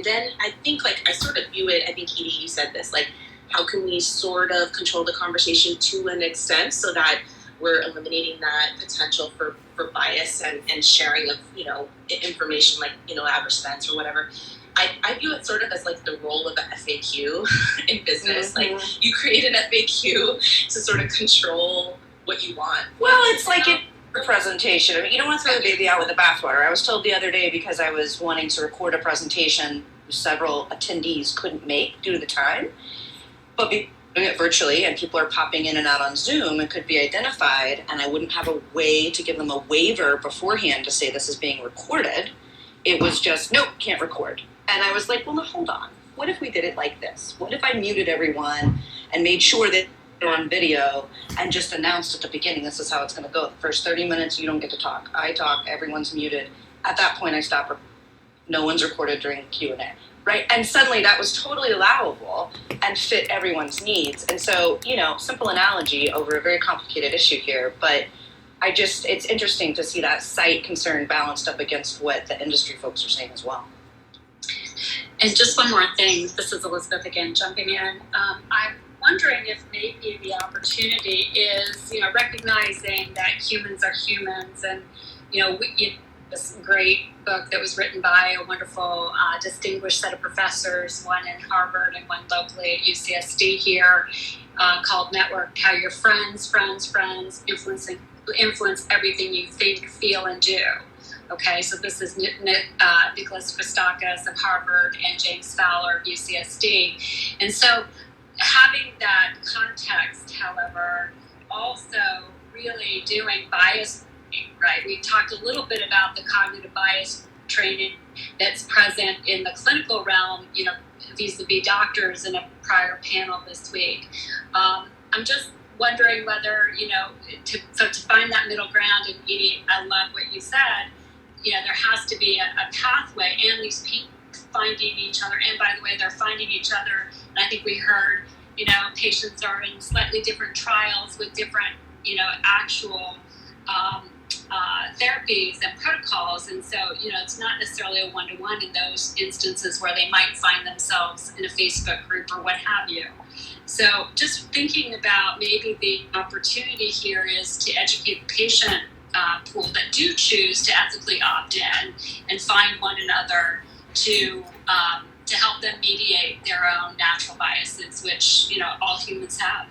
then I think, like, I sort of view it, I think, Edie, you said this, like, how can we sort of control the conversation to an extent so that we're eliminating that potential for bias and sharing of, information like, adverse events or whatever. I view it sort of as like the role of an FAQ in business. Mm-hmm. Like, you create an FAQ to sort of control what you want. Well, it's like a presentation. I mean, you don't want to throw the baby out with the bathwater. I was told the other day, because I was wanting to record a presentation several attendees couldn't make due to the time, but doing it virtually and people are popping in and out on Zoom, it could be identified, and I wouldn't have a way to give them a waiver beforehand to say this is being recorded. It was just, nope, can't record. And I was like, well, no, hold on. What if we did it like this? What if I muted everyone and made sure that they're on video and just announced at the beginning, this is how it's going to go. The first 30 minutes, you don't get to talk. I talk, everyone's muted. At that point, I stop. No one's recorded during Q&A, right? And suddenly that was totally allowable and fit everyone's needs. And so, simple analogy over a very complicated issue here, but it's interesting to see that site concern balanced up against what the industry folks are saying as well. And just one more thing, this is Elizabeth again jumping in. I'm wondering if maybe the opportunity is, recognizing that humans are humans, and, this great book that was written by a wonderful, distinguished set of professors, one in Harvard and one locally at UCSD here, called Network, How Your Friends Influence Everything You Think, Feel, and Do. Okay, so this is Nicholas Christakis of Harvard and James Fowler of UCSD. And so having that context, however, also really doing bias, right? We talked a little bit about the cognitive bias training that's present in the clinical realm, vis-a-vis doctors in a prior panel this week. I'm just wondering whether, to find that middle ground, and Edie, I love what you said, there has to be a pathway, and these people finding each other, and by the way, they're finding each other, and I think we heard, patients are in slightly different trials with different, actual therapies and protocols, and so, it's not necessarily a one-to-one in those instances where they might find themselves in a Facebook group or what have you. So just thinking about maybe the opportunity here is to educate the patient pool that do choose to ethically opt in and find one another to help them mediate their own natural biases, which all humans have.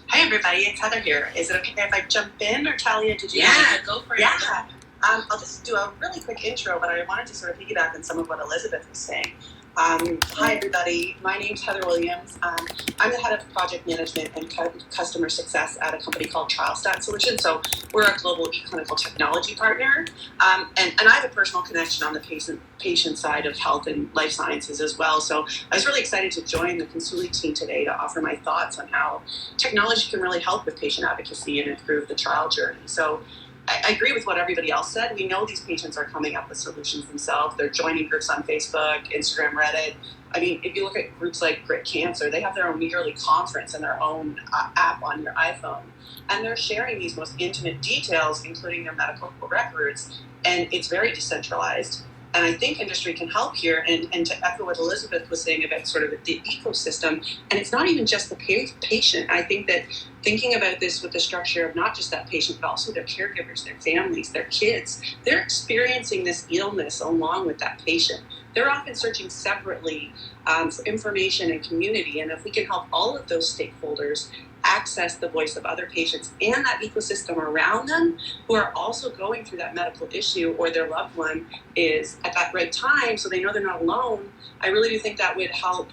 Hi everybody, it's Heather here. Is it okay if I jump in, or Talia, did you? Yeah, go for it. Yeah, I'll just do a really quick intro, but I wanted to sort of piggyback on some of what Elizabeth was saying. Hi everybody, my name's Heather Williams. I'm the head of project management and customer success at a company called TrialStat Solutions. So we're a global e-clinical technology partner, and I have a personal connection on the patient side of health and life sciences as well. So I was really excited to join the Consuli team today to offer my thoughts on how technology can really help with patient advocacy and improve the trial journey. So I agree with what everybody else said. We know these patients are coming up with solutions themselves. They're joining groups on Facebook, Instagram, Reddit. I mean, if you look at groups like Grit Cancer, they have their own yearly conference and their own app on your iPhone. And they're sharing these most intimate details, including their medical records. And it's very decentralized. And I think industry can help here. And to echo what Elizabeth was saying about sort of the ecosystem, and it's not even just the patient. I think that thinking about this with the structure of not just that patient, but also their caregivers, their families, their kids, they're experiencing this illness along with that patient. They're often searching separately for information and community. And if we can help all of those stakeholders access the voice of other patients and that ecosystem around them who are also going through that medical issue, or their loved one is at that right time, so they know they're not alone, I really do think that would help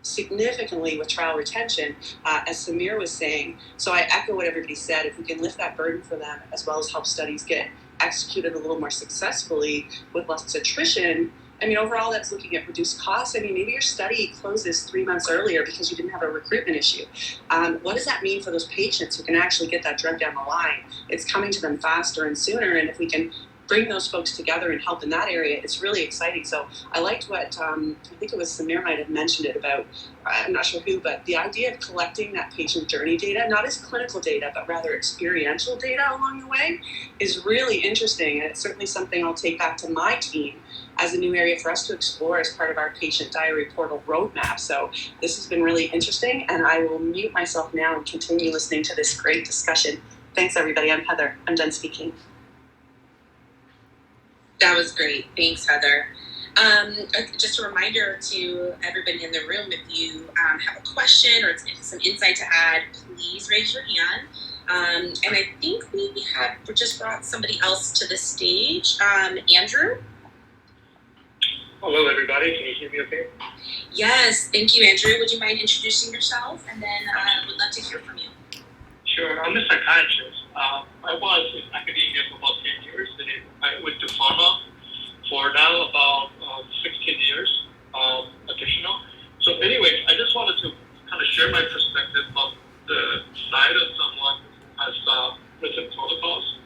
significantly with trial retention, as Samir was saying. So I echo what everybody said. If we can lift that burden for them, as well as help studies get executed a little more successfully with less attrition, I mean, overall, that's looking at reduced costs. I mean, maybe your study closes 3 months earlier because you didn't have a recruitment issue. What does that mean for those patients who can actually get that drug down the line? It's coming to them faster and sooner, and if we can bring those folks together and help in that area, it's really exciting. So I liked what, I think it was Szmyd might have mentioned it about, I'm not sure who, but the idea of collecting that patient journey data, not as clinical data, but rather experiential data along the way, is really interesting. And it's certainly something I'll take back to my team as a new area for us to explore as part of our patient diary portal roadmap. So this has been really interesting, and I will mute myself now and continue listening to this great discussion. Thanks, everybody. I'm Heather. I'm done speaking. That was great. Thanks, Heather. Just a reminder to everybody in the room, if you have a question or some insight to add, please raise your hand. And I think we just brought somebody else to the stage. Andrew? Hello, everybody. Can you hear me okay? Yes. Thank you, Andrew. Would you mind introducing yourself? And then would love to hear from you. Sure. I'm a psychiatrist. I was in academia for about 10 years, and I went to pharma for now about 16 years additional. So anyways, I just wanted to kind of share my perspective from the side of someone who has written protocols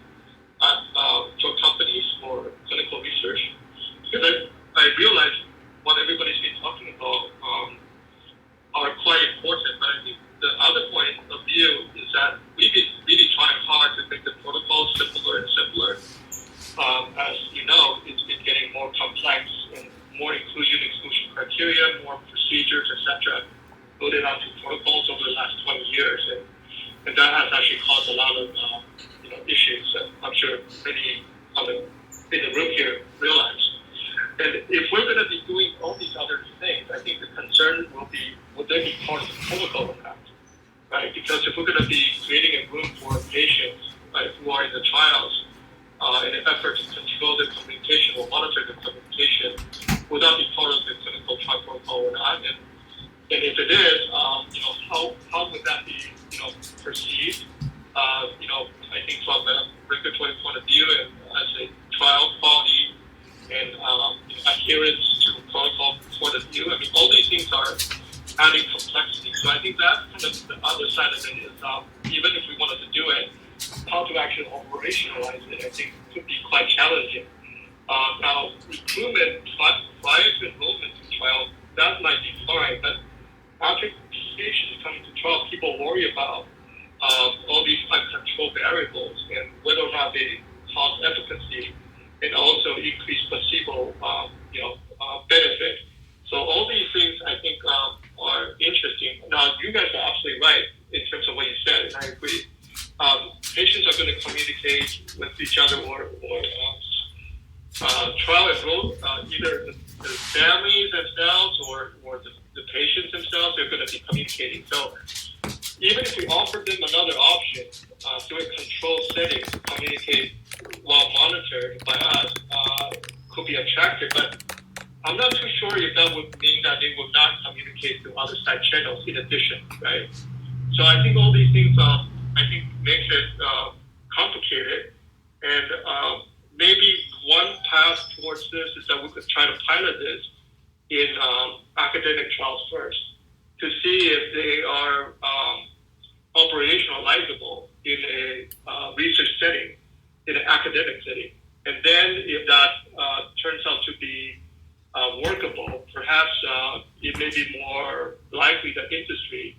for companies for clinical research. Because I realize what everybody's been talking about are quite important, but I think the other point of view is that we've been really trying hard to make the protocol simpler and simpler. As you know, it's been getting more complex and more exclusion criteria, more procedures, etc. loaded onto protocols over the last 20 years, and that has actually caused a lot of issues that I'm sure many in the room here realize. And if we're going to be doing all these other things, I think the concern will be, would they be part of the protocol or not? Right? Because if we're going to be creating a room for patients who are in the trials in an effort to control their communication or monitor their communication, would that be part of the clinical trial protocol or not? And if it is, how would that be perceived? I think from a regulatory point of view and as a trial quality and adherence to protocol point of view. I mean, all these things are adding complexity. So I think that kind of the other side of it is, even if we wanted to do it, how to actually operationalize it, I think could be quite challenging. Now, recruitment, prior to enrollment to trial, that might be fine, but after patients coming to trial, people worry about all these uncontrolled variables and whether or not they cause efficacy and also increase placebo, benefit. So all these things I think are interesting. Now, you guys are absolutely right in terms of what you said, and I agree. Patients are going to communicate with each other or trial enroll, either the families themselves or the patients themselves, they're going to be communicating. So even if we offer them another option through a controlled setting to communicate while monitored by us, could be attractive, but I'm not too sure if that would mean that they will not communicate to other side channels in addition, right? So I think all these things, makes it complicated, and maybe one path towards this is that we could try to pilot this in academic trials first to see if they are operationalizable in a research setting, in an academic setting. And then if that turns out to be workable, perhaps it may be more likely that industry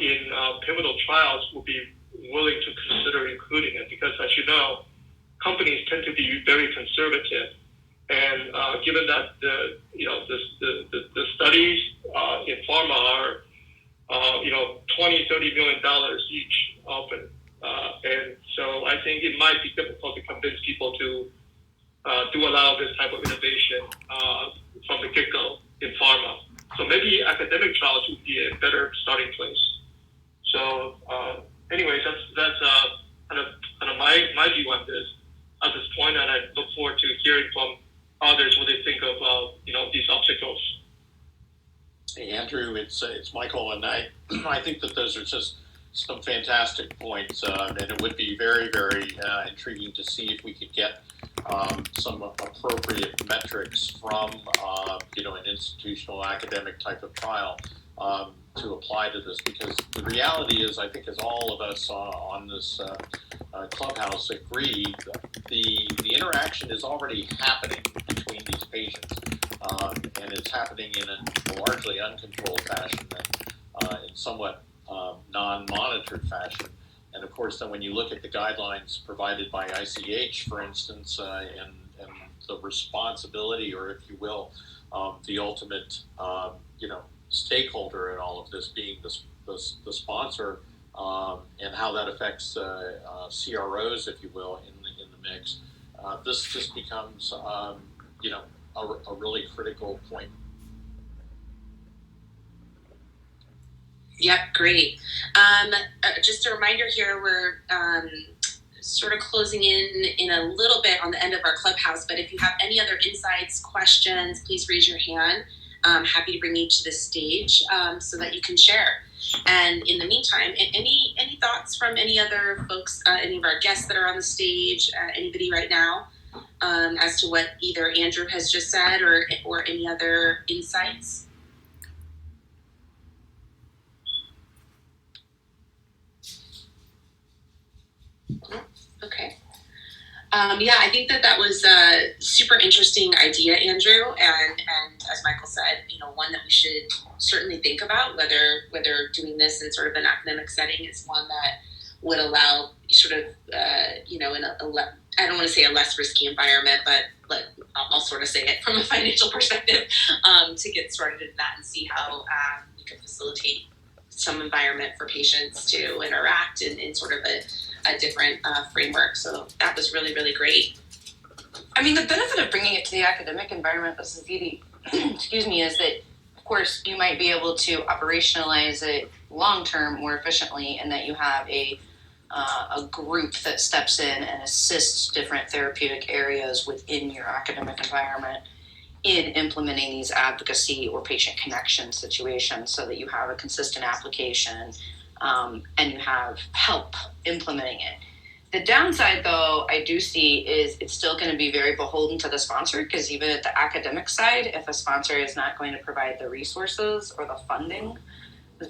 in pivotal trials will be willing to consider including it, because as you know, companies tend to be very conservative, and given that the studies in pharma are $20-30 million each often, and so I think it might be difficult to convince people to do allow this type of innovation from the get-go in pharma. So maybe academic trials would be a better starting place. So, anyways, that's kind of my view on this at this point, and I look forward to hearing from others what they think of these obstacles. Hey, Andrew, it's Michael, and I think that those are just some fantastic points, and it would be very, very intriguing to see if we could get some appropriate metrics from an institutional academic type of trial to apply to this, because the reality is, I think, as all of us on this clubhouse agree, the interaction is already happening between these patients, and it's happening in a largely uncontrolled fashion and in somewhat non-monitored fashion. And of course, then when you look at the guidelines provided by ICH, for instance, and the responsibility, or if you will, the ultimate, stakeholder in all of this being the sponsor, and how that affects CROs, if you will, in the mix, this just becomes, a really critical point. Yep, great. Just a reminder here, we're sort of closing in a little bit on the end of our clubhouse, but if you have any other insights, questions, please raise your hand. I'm happy to bring you to the stage so that you can share. And in the meantime, any thoughts from any other folks, any of our guests that are on the stage, anybody right now, as to what either Andrew has just said or any other insights? Okay. I think that was a super interesting idea, Andrew, and as Michael said, one that we should certainly think about, whether doing this in sort of an academic setting is one that would allow sort of, in I don't want to say a less risky environment, but I'll sort of say it from a financial perspective, to get started in that and see how we can facilitate some environment for patients to interact in sort of a different framework. So that was really, really great. I mean, the benefit of bringing it to the academic environment, this is Edie, excuse me, is that, of course, you might be able to operationalize it long-term more efficiently, and that you have a group that steps in and assists different therapeutic areas within your academic environment in implementing these advocacy or patient connection situations, so that you have a consistent application and you have help implementing it. The downside, though, I do see is it's still going to be very beholden to the sponsor, because even at the academic side, if a sponsor is not going to provide the resources or the funding,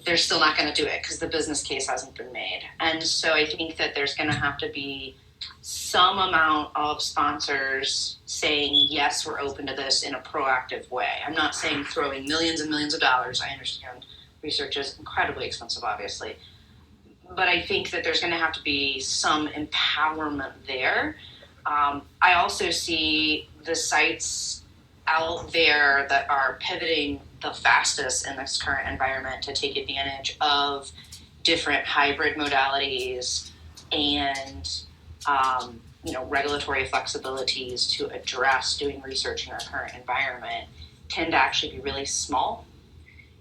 they're still not going to do it because the business case hasn't been made. And so I think that there's going to have to be some amount of sponsors saying, yes, we're open to this in a proactive way. I'm not saying throwing millions and millions of dollars. I understand research is incredibly expensive, obviously. But I think that there's going to have to be some empowerment there. I also see the sites out there that are pivoting the fastest in this current environment to take advantage of different hybrid modalities and regulatory flexibilities to address doing research in our current environment tend to actually be really small,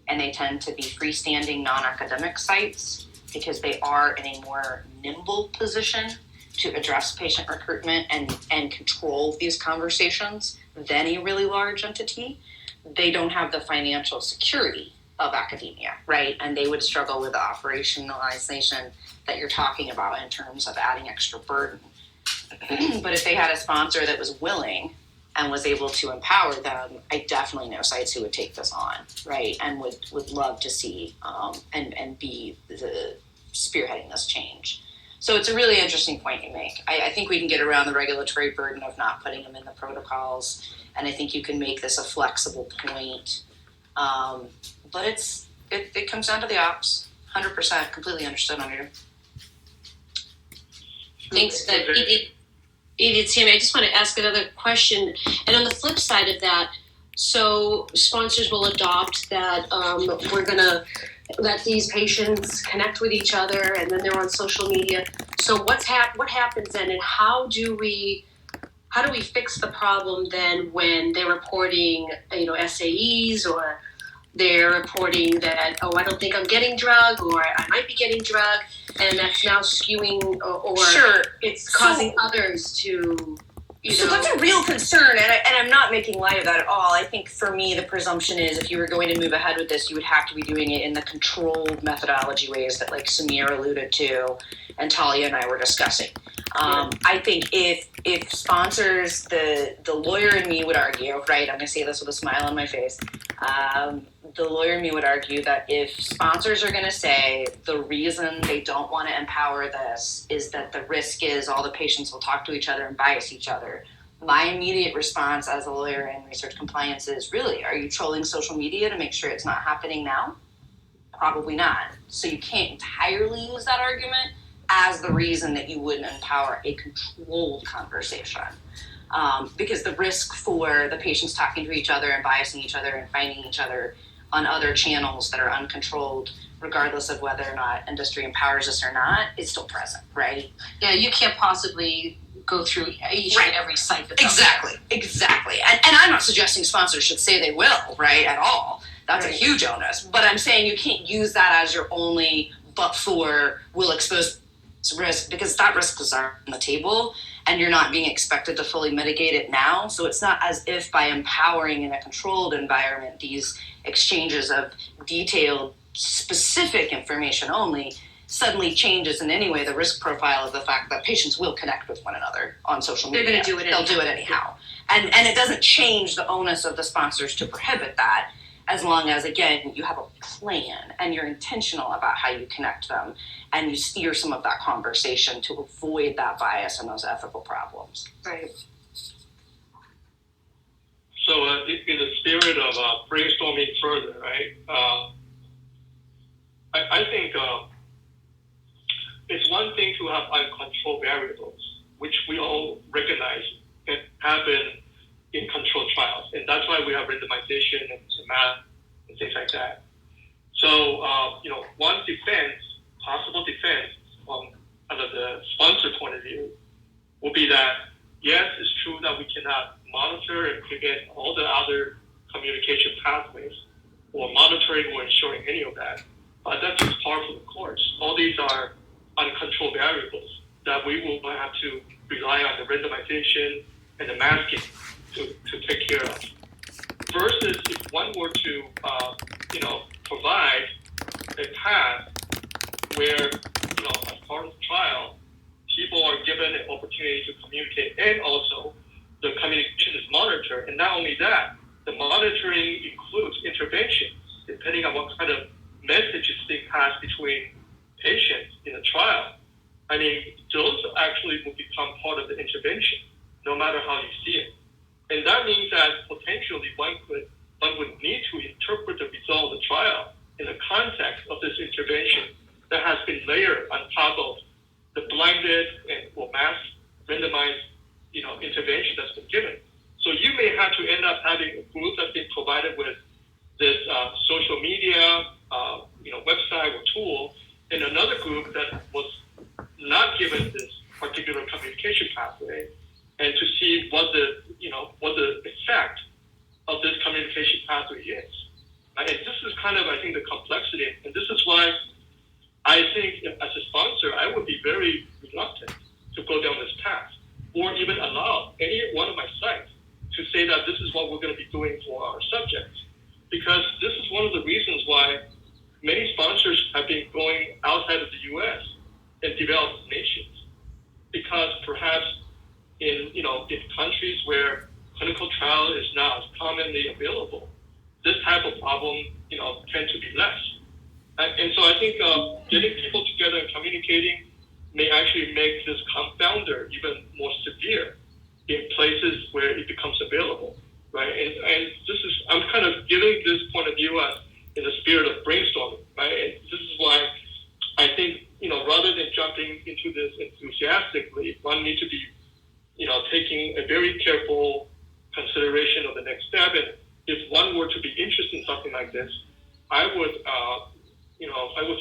and they tend to be freestanding non-academic sites because they are in a more nimble position to address patient recruitment and control these conversations than a really large entity. They don't have the financial security of academia, right? And they would struggle with the operationalization that you're talking about in terms of adding extra burden. But if they had a sponsor that was willing and was able to empower them, I definitely know sites who would take this on, right? And would love to see and be the spearheading this change. So it's a really interesting point you make. I think we can get around the regulatory burden of not putting them in the protocols, and I think you can make this a flexible point. But it comes down to the ops. 100%, completely understood on you. Thanks for that, Edie, Tammy. I just want to ask another question. And on the flip side of that, so sponsors will adopt that we're going to let these patients connect with each other, and then they're on social media. So what happens then, and how do we fix the problem then when they're reporting, SAEs, or they're reporting that, I don't think I'm getting drug, or I might be getting drug, and that's now skewing, or Sure. It's causing others to, So that's a real concern, and I'm not making light of that at all. I think for me, the presumption is if you were going to move ahead with this, you would have to be doing it in the controlled methodology ways that like Samir alluded to and Talia and I were discussing. I think if sponsors, the lawyer in me would argue, right, I'm going to say this with a smile on my face, the lawyer in me would argue that if sponsors are going to say the reason they don't want to empower this is that the risk is all the patients will talk to each other and bias each other, my immediate response as a lawyer in research compliance is, really, are you trolling social media to make sure it's not happening now? Probably not. So you can't entirely use that argument as the reason that you wouldn't empower a controlled conversation. Because the risk for the patients talking to each other and biasing each other and finding each other on other channels that are uncontrolled, regardless of whether or not industry empowers us or not, is still present, right? Yeah, you can't possibly go through each and every site that's Exactly. And I'm not suggesting sponsors should say they will, right, at all. That's a huge onus. But I'm saying you can't use that as your only but for will expose risk, because that risk is on the table and you're not being expected to fully mitigate it now. So it's not as if by empowering in a controlled environment these exchanges of detailed, specific information only suddenly changes in any way the risk profile of the fact that patients will connect with one another on social media. They're going to do it anyhow. They'll do it anyhow. And it doesn't change the onus of the sponsors to prohibit that, as long as, again, you have a plan and you're intentional about how you connect them and you steer some of that conversation to avoid that bias and those ethical problems. Right. So in the spirit of brainstorming further, right, I think it's one thing to have uncontrolled variables, which we all recognize can happen in controlled trials. And that's why we have randomization and math and things like that. So, one possible defense out of the sponsor point of view will be that, yes, it's true that we cannot monitor and prevent all the other communication pathways or monitoring or ensuring any of that. But that's just par for the course. All these are uncontrolled variables that we will have to rely on the randomization and the masking to take care of. Versus if one were to, provide a path where, as part of the trial, people are given an opportunity to communicate, and also the communication is monitored. And not only that, the monitoring includes interventions, depending on what kind of message is being passed between patients in a trial. I mean, those actually will become part of the intervention, no matter how you see it. And that means that potentially one would need to interpret the result of the trial in the context of this intervention that has been layered on top of the blinded or mass randomized, intervention that's been given. So you may have to end up having a group that's been provided with this social media, website or tool, and another group that was not given this particular communication pathway, and to see what the effect of this communication pathway is. And this is kind of, I think, the complexity. And this is why I think as a sponsor, I would be very reluctant to go down this path or even allow any one of my sites to say that this is what we're going to be doing for our subjects. Because this is one of the reasons why many sponsors have been going outside of the U.S. and developed nations. Because perhaps in countries where clinical trial is not commonly available, this type of problem, tend to be less. And so I think getting people together and communicating may actually make this confounder even more severe in places where it becomes available, right? And this is, I'm kind of giving this point of view as in the spirit of brainstorming, right? And this is why I think, rather than jumping into this enthusiastically, one needs to be, taking a very careful consideration of the next step. And if one were to be interested in something like this, I would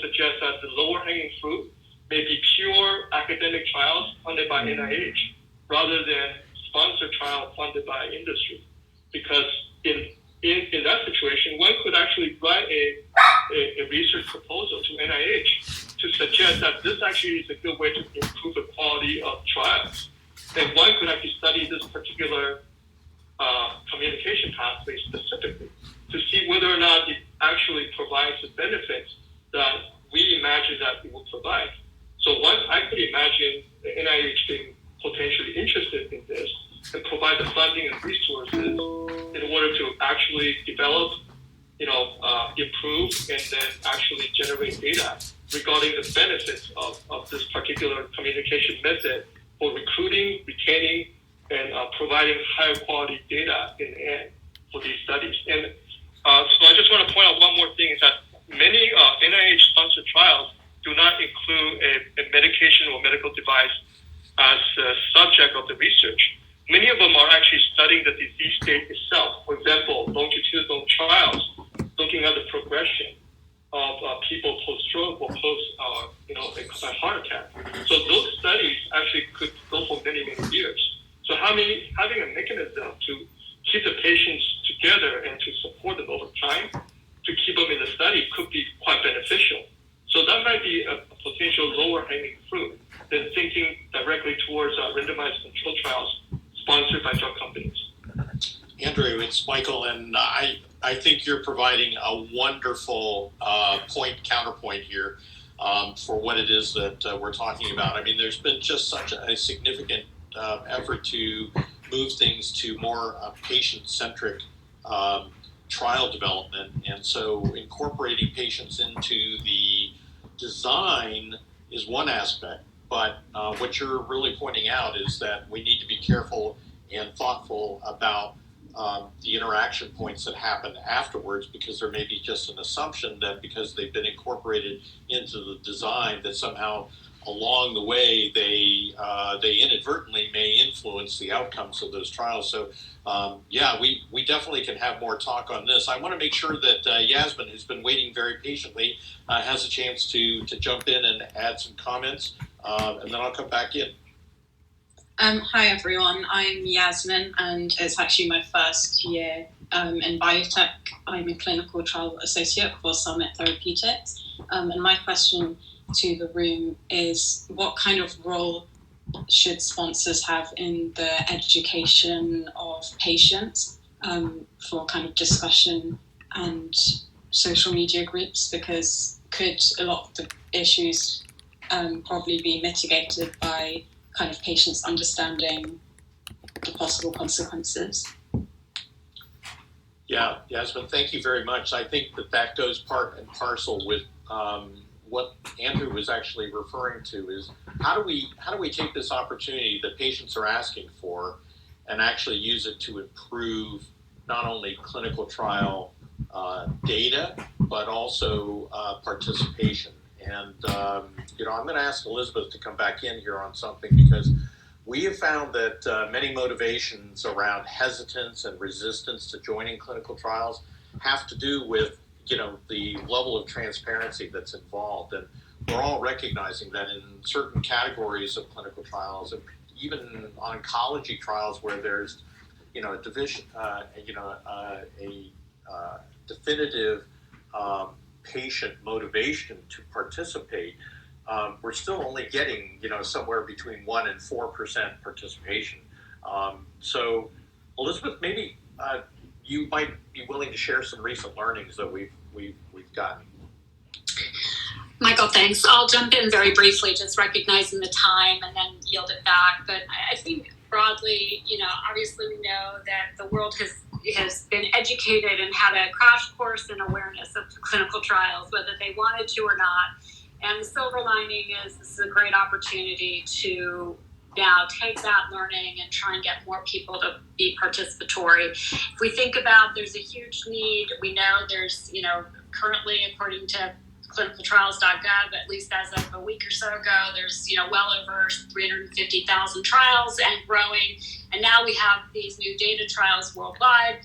suggest that the lower hanging fruit may be pure academic trials funded by NIH rather than sponsored trial funded by industry. Because in that situation, one could actually write a research proposal to NIH to suggest that this actually is a good way to improve the quality of trials. And one could actually study this particular communication pathway specifically to see whether or not it actually provides the benefits that we imagine that it will provide. So what I could imagine the NIH being potentially interested in this and provide the funding and resources in order to actually develop, improve, and then actually generate data regarding the benefits of this particular communication method for recruiting, retaining, and providing higher quality data in the end for these studies. And so I just want to point out one more thing is that many NIH-sponsored trials do not include a medication or medical device as a subject of the research. Many of them are actually studying the disease state itself. For example, longitudinal trials looking at the progression of people post-stroke or a heart attack. So those studies actually could go for many, many years. So having a mechanism to keep the patients together and to support them over time, to keep them in the study could be quite beneficial. So that might be a potential lower hanging fruit than thinking directly towards randomized control trials sponsored by drug companies. Andrew, it's Michael, and I think you're providing a wonderful counterpoint here for what it is that we're talking about. I mean, there's been just such a significant effort to move things to more patient-centric trial development, and so incorporating patients into the design is one aspect, but what you're really pointing out is that we need to be careful and thoughtful about the interaction points that happen afterwards, because there may be just an assumption that because they've been incorporated into the design that somehow along the way they inadvertently may influence the outcomes of those trials. So we definitely can have more talk on this. I want to make sure that Yasmin, who's been waiting very patiently, has a chance to jump in and add some comments, and then I'll come back in. Hi everyone, I'm Yasmin, and it's actually my first year in biotech. I'm a clinical trial associate for Szmyd Therapeutics, and my question to the room is, what kind of role should sponsors have in the education of patients for kind of discussion and social media groups? Because could a lot of the issues probably be mitigated by kind of patients understanding the possible consequences? Yeah, Yasmin, thank you very much. I think that goes part and parcel with what Andrew was actually referring to is how do we take this opportunity that patients are asking for and actually use it to improve not only clinical trial data, but also participation. And, I'm going to ask Elizabeth to come back in here on something, because we have found that many motivations around hesitance and resistance to joining clinical trials have to do with the level of transparency that's involved. And we're all recognizing that in certain categories of clinical trials, and even oncology trials where there's, a division, a definitive patient motivation to participate, we're still only getting, somewhere between 1% and 4% participation. So, Elizabeth, maybe you might be willing to share some recent learnings that we've gotten. Michael, thanks. I'll jump in very briefly, just recognizing the time and then yield it back. But I think broadly, obviously we know that the world has been educated and had a crash course in awareness of clinical trials, whether they wanted to or not. And the silver lining is this is a great opportunity to now take that learning and try and get more people to be participatory. If we think about, there's a huge need. We know there's, currently, according to clinicaltrials.gov, at least as of a week or so ago, there's, well over 350,000 trials and growing. And now we have these new data trials worldwide.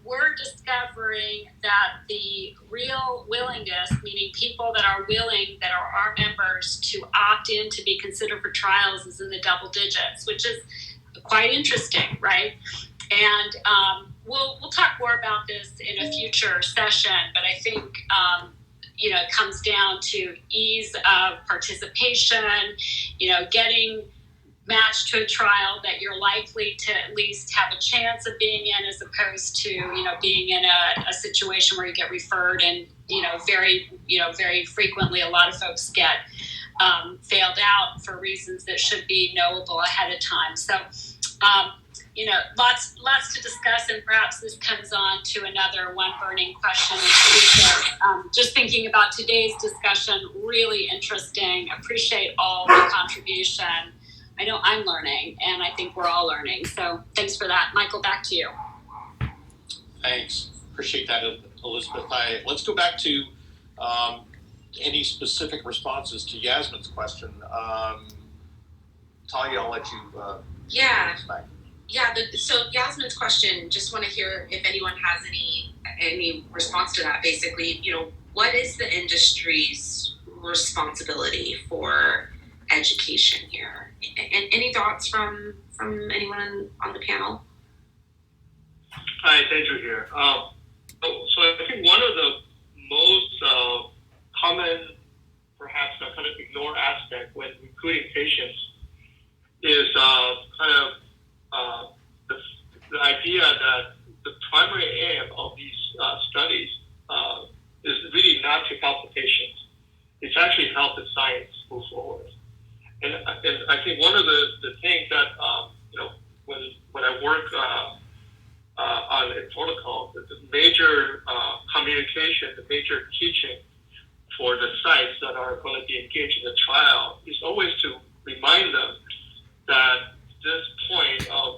We're discovering that the real willingness, meaning people that are willing, that are our members, to opt in to be considered for trials is in the double digits, which is quite interesting, right? And we'll talk more about this in a future session, but I think it comes down to ease of participation, getting matched to a trial that you're likely to at least have a chance of being in, as opposed to being in a situation where you get referred and very frequently a lot of folks get failed out for reasons that should be knowable ahead of time. So, lots to discuss, and perhaps this comes on to another one burning question. Just thinking about today's discussion, really interesting. Appreciate all the contribution. I know I'm learning, and I think we're all learning. So thanks for that. Michael, back to you. Thanks. Appreciate that, Elizabeth. Let's go back to any specific responses to Yasmin's question. Talia, I'll let you back. So Yasmin's question, just want to hear if anyone has any response to that. Basically, what is the industry's responsibility for education here? And any thoughts from anyone on the panel? Hi, it's Andrew here. So I think one of the most common, perhaps kind of ignored aspect when recruiting patients is the idea that the primary aim of these studies is really not to help the patients. It's actually help the science move forward. And I think one of the things that when I work on a protocol, the major communication, the major teaching for the sites that are going to be engaged in the trial is always to remind them that this point of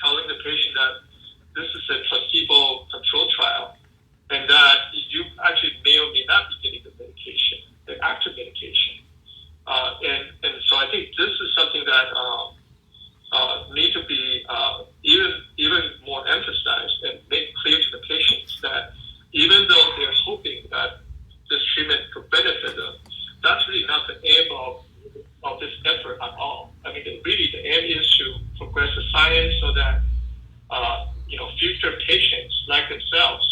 telling the patient that this is a placebo-controlled trial, and that you actually may or may not be getting the medication, the active medication. And so I think this is something that need to be even more emphasized and made clear to the patients that even though they're hoping that this treatment could benefit them, that's really not the aim of this effort at all. I mean, really the aim is to progress the science so that future patients like themselves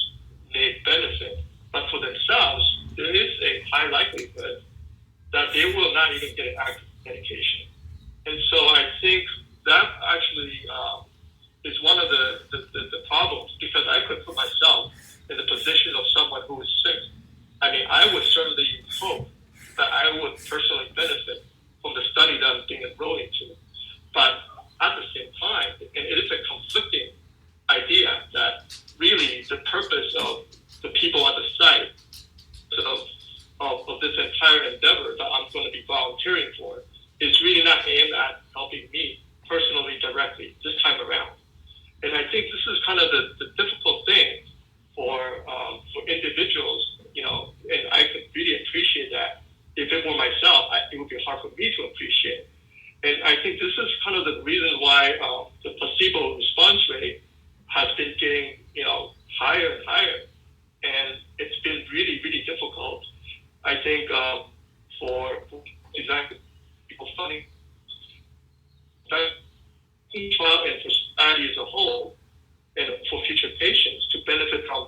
may benefit, but for themselves, there is a high likelihood that they will not even get an active medication. And so I think that actually is one of the problems, because I could put myself in the position of someone who is sick. I mean, I would certainly hope that I would personally benefit from the study that I'm being enrolled into. But at the same time, and it is a conflicting idea that really the purpose of the people at the site of this entire endeavor that I'm going to be volunteering for is really not aimed at helping me personally directly this time around. And I think this is kind of the difficult thing for individuals, and I could really appreciate that. If it were myself, it would be hard for me to appreciate. And I think this is kind of the reason why the placebo response rate has been getting, higher and higher. And it's been really, really difficult, I think, for exactly people funding trial and for society as a whole, and for future patients to benefit from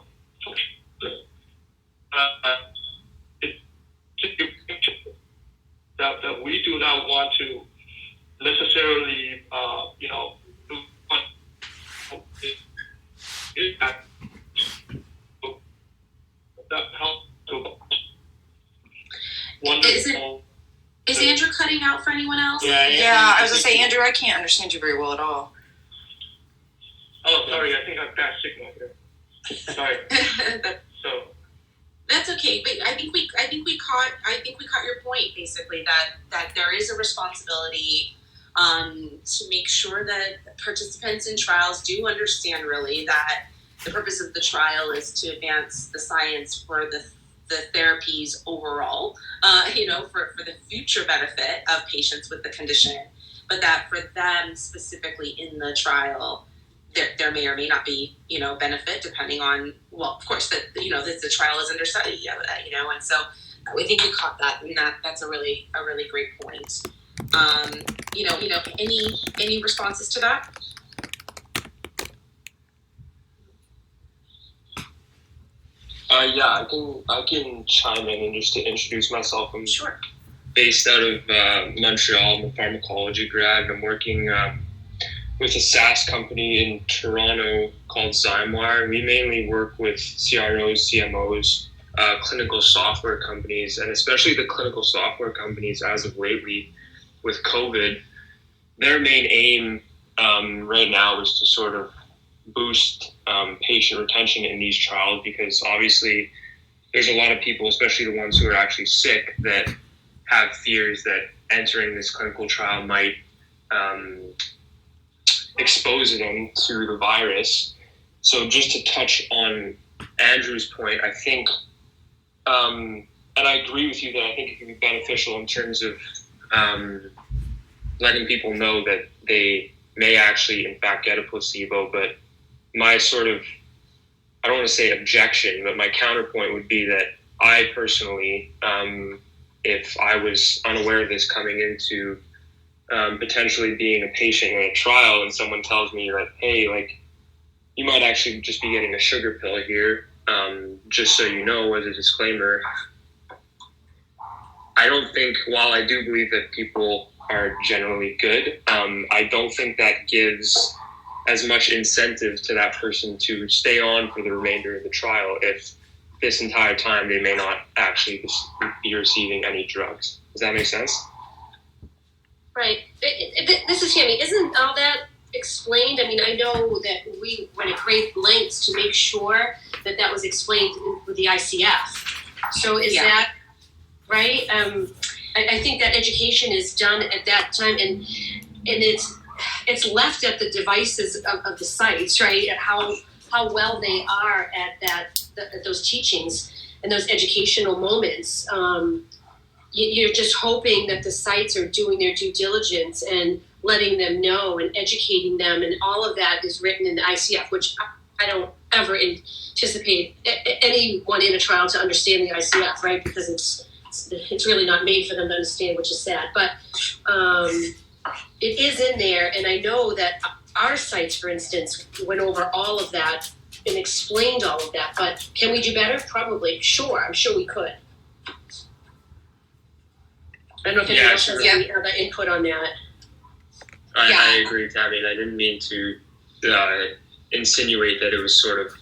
that we do not want to necessarily, that help to wonderful. Is Andrew cutting out for anyone else? Yeah, I was going to say, Andrew, I can't understand you very well at all. Oh, sorry, I think I'm bad signal here. Sorry. So. That's okay, but I think we caught your point, basically, that there is a responsibility to make sure that participants in trials do understand really that the purpose of the trial is to advance the science for the therapies overall, for the future benefit of patients with the condition, but that for them specifically in the trial, there may or may not be, benefit depending on, well, of course, that, the trial is under study, and so I think we caught that, and that's a really great point. Any responses to that? Yeah, I can chime in and just to introduce myself. I'm Sure. Based out of Montreal. I'm a pharmacology grad, and I'm working with a SaaS company in Toronto called Zymewire. We mainly work with CROs, CMOs clinical software companies, and especially the clinical software companies as of lately with COVID, their main aim right now is to sort of boost patient retention in these trials, because obviously there's a lot of people, especially the ones who are actually sick, that have fears that entering this clinical trial might expose them to the virus. So just to touch on Andrew's point, I think, and I agree with you that I think it can be beneficial in terms of letting people know that they may actually, in fact, get a placebo. But my sort of, I don't want to say objection, but my counterpoint would be that I personally, if I was unaware of this coming into potentially being a patient in a trial, and someone tells me that, hey, like, you might actually just be getting a sugar pill here, just so you know, as a disclaimer, I don't think, while I do believe that people are generally good, I don't think that gives as much incentive to that person to stay on for the remainder of the trial if this entire time they may not actually be receiving any drugs. Does that make sense? Right. This is Tammy. Isn't all that explained? I mean, I know that we went at great lengths to make sure that that was explained with the ICF. So is that right? I think that education is done at that time, and it's left at the devices of the sites, right? At how well they are at those teachings and those educational moments. You're just hoping that the sites are doing their due diligence and letting them know and educating them, and all of that is written in the ICF, which I don't ever anticipate anyone in a trial to understand the ICF, right? Because it's really not made for them to understand, which is sad. But it is in there, and I know that our sites, for instance, went over all of that and explained all of that. But can we do better? Probably. Sure. I'm sure we could. I don't know if anyone else has any other input on that. I agree, Tabby. I didn't mean to insinuate that it was sort of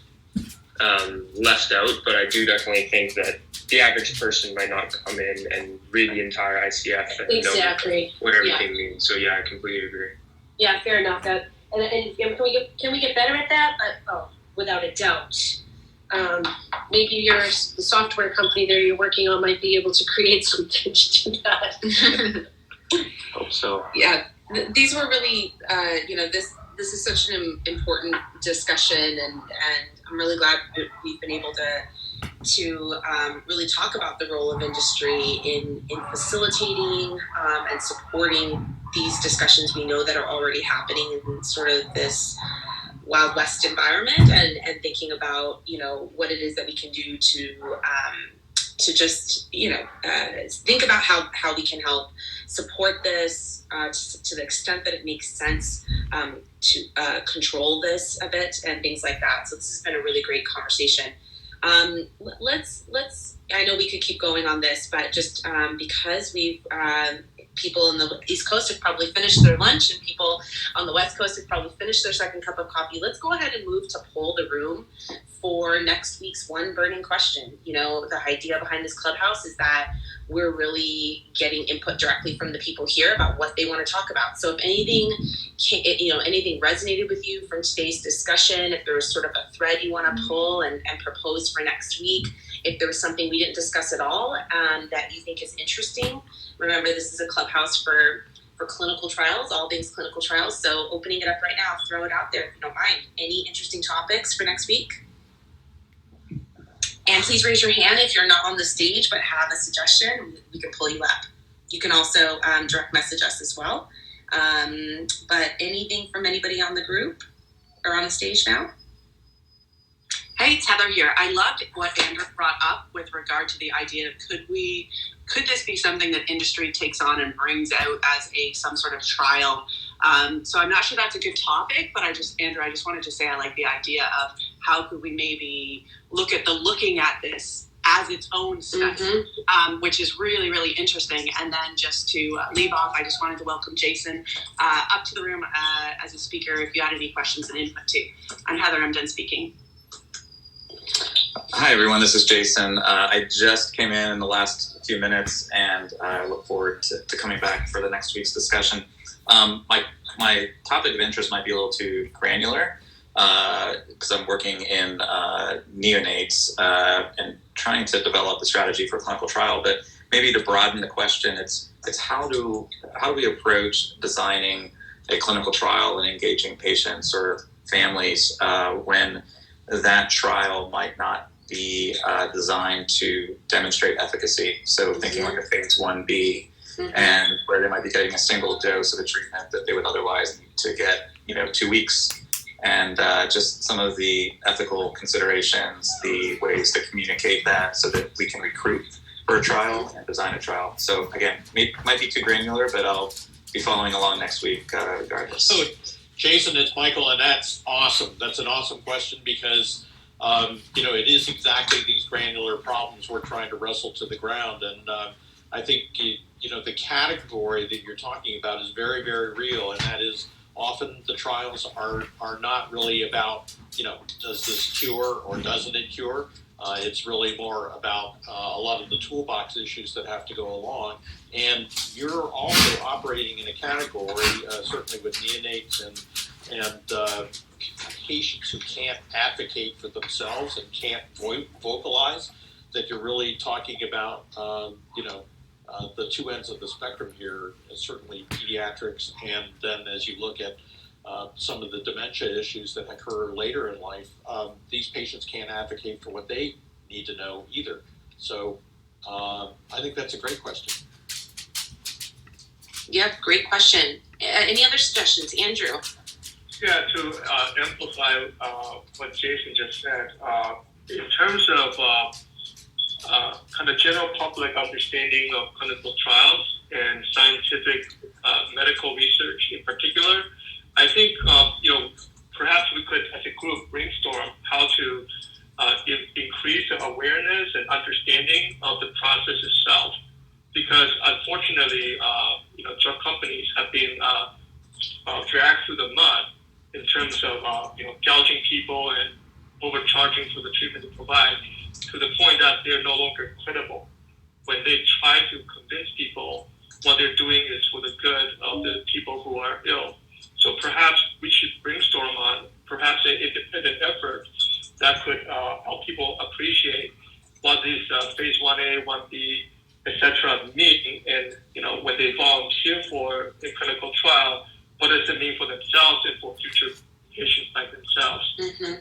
left out, but I do definitely think that the average person might not come in and read the entire ICF and know what everything means. So yeah, I completely agree. Yeah, fair enough. And can we get better at that? Without a doubt. Maybe the software company that you're working on might be able to create something to do that. Hope so. Yeah, these were really, this is such an important discussion, and I'm really glad that we've been able to really talk about the role of industry in facilitating and supporting these discussions we know that are already happening in sort of this Wild West environment, and thinking about, what it is that we can do to just, think about how we can help support this to the extent that it makes sense to control this a bit and things like that. So this has been a really great conversation. Let's. I know we could keep going on this, but just because we've people in the East Coast have probably finished their lunch, and people on the West Coast have probably finished their second cup of coffee. Let's go ahead and move to poll the room for next week's one burning question. The idea behind this clubhouse is that we're really getting input directly from the people here about what they want to talk about. So if anything, anything resonated with you from today's discussion, if there was sort of a thread you want to pull and propose for next week, if there was something we didn't discuss at all that you think is interesting, remember this is a clubhouse for clinical trials, all things clinical trials. So opening it up right now, throw it out there if you don't mind. Any interesting topics for next week? And please raise your hand if you're not on the stage but have a suggestion. We can pull you up. You can also direct message us as well. But anything from anybody on the group or on the stage now? Hey, it's Heather here. I loved what Andrew brought up with regard to the idea of could this be something that industry takes on and brings out as some sort of trial? So I'm not sure that's a good topic, but Andrew, I just wanted to say I like the idea of how could we maybe looking at this as its own study, which is really, really interesting. And then just to leave off, I just wanted to welcome Jason up to the room as a speaker if you had any questions and input too. And Heather, I'm done speaking. Hi, everyone. This is Jason. I just came in the last few minutes, and I look forward to coming back for the next week's discussion. My topic of interest might be a little too granular because I'm working in neonates and trying to develop the strategy for clinical trial. But maybe to broaden the question, it's how do we approach designing a clinical trial and engaging patients or families when that trial might not be designed to demonstrate efficacy. So thinking like a phase 1B, and where they might be getting a single dose of a treatment that they would otherwise need to get, 2 weeks. And just some of the ethical considerations, the ways to communicate that so that we can recruit for a trial and design a trial. So again, might be too granular, but I'll be following along next week regardless. So Jason, it's Michael, and that's awesome. That's an awesome question because it is exactly these granular problems we're trying to wrestle to the ground. And I think, the category that you're talking about is very, very real. And that is often the trials are not really about, does this cure or doesn't it cure? It's really more about a lot of the toolbox issues that have to go along. And you're also operating in a category, certainly with neonates and patients who can't advocate for themselves and can't vocalize, that you're really talking about, the two ends of the spectrum here, certainly pediatrics, and then as you look at some of the dementia issues that occur later in life, these patients can't advocate for what they need to know either. So I think that's a great question. Yep, great question. Any other suggestions? Andrew? Yeah, to amplify what Jason just said, in terms of kind of general public understanding of clinical trials and scientific medical research in particular, I think perhaps we could, as a group, brainstorm how to increase the awareness and understanding of the process itself. Because unfortunately, drug companies have been dragged through the mud in terms of gouging people and overcharging for the treatment they provide, to the point that they're no longer credible when they try to convince people what they're doing is for the good of the people who are ill. So perhaps we should brainstorm on perhaps an independent effort that could help people appreciate what these phase 1A, 1B, etc. mean, and when they volunteer for a clinical trial, what does it mean for themselves and for future patients like themselves?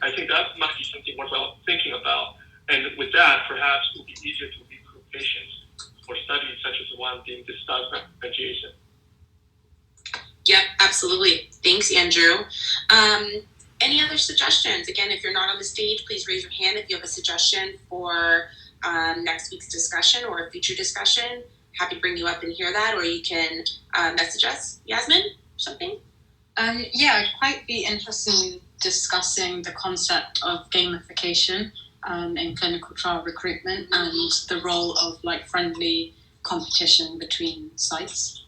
I think that might be something worthwhile thinking about. And with that, perhaps it will be easier to recruit patients for studies such as the one being discussed by Jason. Yep, absolutely. Thanks, Andrew. Any other suggestions? Again, if you're not on the stage, please raise your hand if you have a suggestion for next week's discussion or a future discussion. Happy to bring you up and hear that, or you can message us. Yasmin, something? Yeah, I'd quite be interested in discussing the concept of gamification in clinical trial recruitment and the role of friendly competition between sites.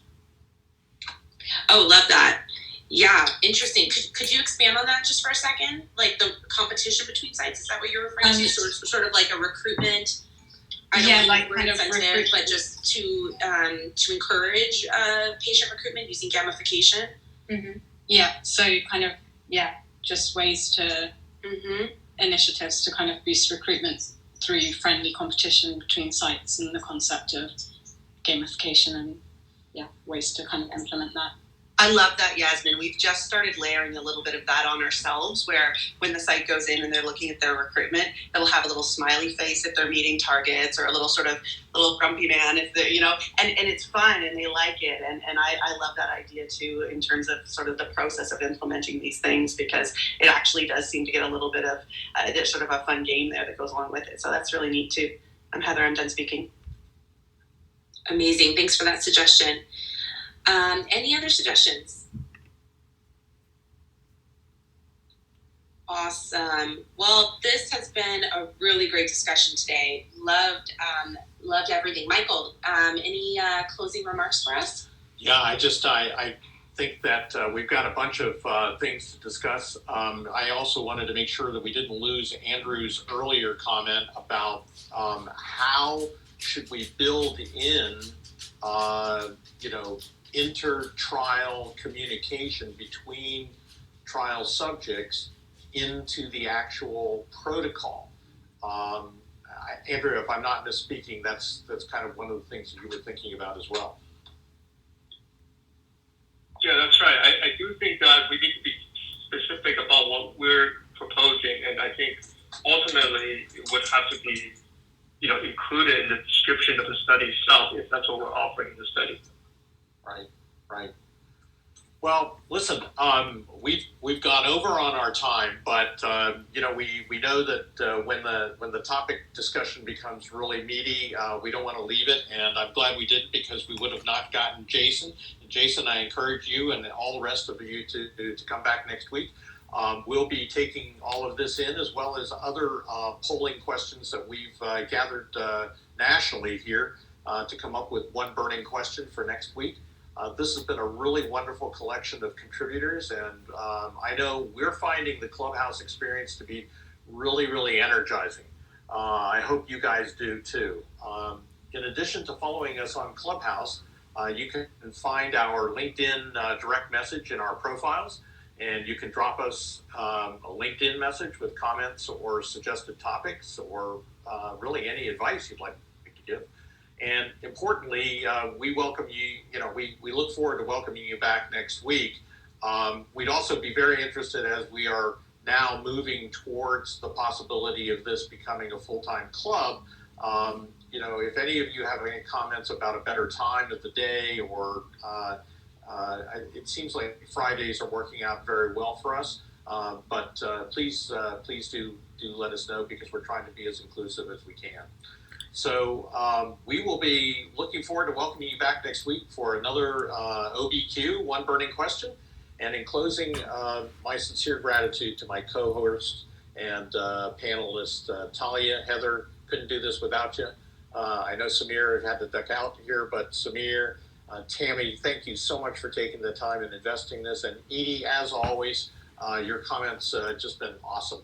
Oh, love that. Yeah, interesting. Could you expand on that just for a second? Like the competition between sites, is that what you're referring to? Sort of like a recruitment. I don't know kind of incentive, but just to encourage patient recruitment using gamification. Yeah. So just ways to initiatives to kind of boost recruitment through friendly competition between sites and the concept of gamification and ways to kind of implement that. I love that, Yasmin. We've just started layering a little bit of that on ourselves, where when the site goes in and they're looking at their recruitment, it'll have a little smiley face if they're meeting targets, or a little little grumpy man if they're, and it's fun and they like it. And I love that idea too, in terms of sort of the process of implementing these things, because it actually does seem to get a little bit of there's sort of a fun game there that goes along with it. So that's really neat too. I'm Heather, I'm done speaking. Amazing. Thanks for that suggestion. Any other suggestions? Awesome. Well, this has been a really great discussion today. Loved everything. Michael, any closing remarks for us? Yeah, I think that we've got a bunch of things to discuss. I also wanted to make sure that we didn't lose Andrew's earlier comment about how should we build in, inter-trial communication between trial subjects into the actual protocol. Andrew, if I'm not misspeaking, that's kind of one of the things that you were thinking about as well. Yeah, that's right. I do think that we need to be specific about what we're proposing, and I think ultimately it would have to be, included in the description of the study itself, if that's what we're offering in the study. Right. Well, listen, we've gone over on our time, but we know that when the topic discussion becomes really meaty, we don't want to leave it, and I'm glad we didn't, because we would have not gotten Jason. And Jason, I encourage you and all the rest of you to come back next week. We'll be taking all of this in, as well as other polling questions that we've gathered nationally here to come up with one burning question for next week. This has been a really wonderful collection of contributors, and I know we're finding the Clubhouse experience to be really, really energizing. I hope you guys do too. In addition to following us on Clubhouse, you can find our LinkedIn direct message in our profiles, and you can drop us a LinkedIn message with comments or suggested topics, or really any advice you'd like to give. And importantly, we welcome you, we look forward to welcoming you back next week. We'd also be very interested, as we are now moving towards the possibility of this becoming a full-time club. If any of you have any comments about a better time of the day, or it seems like Fridays are working out very well for us. But please do let us know, because we're trying to be as inclusive as we can. So we will be looking forward to welcoming you back next week for another OBQ, One Burning Question. And in closing, my sincere gratitude to my co-host and panelist, Talia. Heather, couldn't do this without you. I know Samir had to duck out here, but Samir, Tammy, thank you so much for taking the time and investing this. And Edie, as always, your comments just been awesome.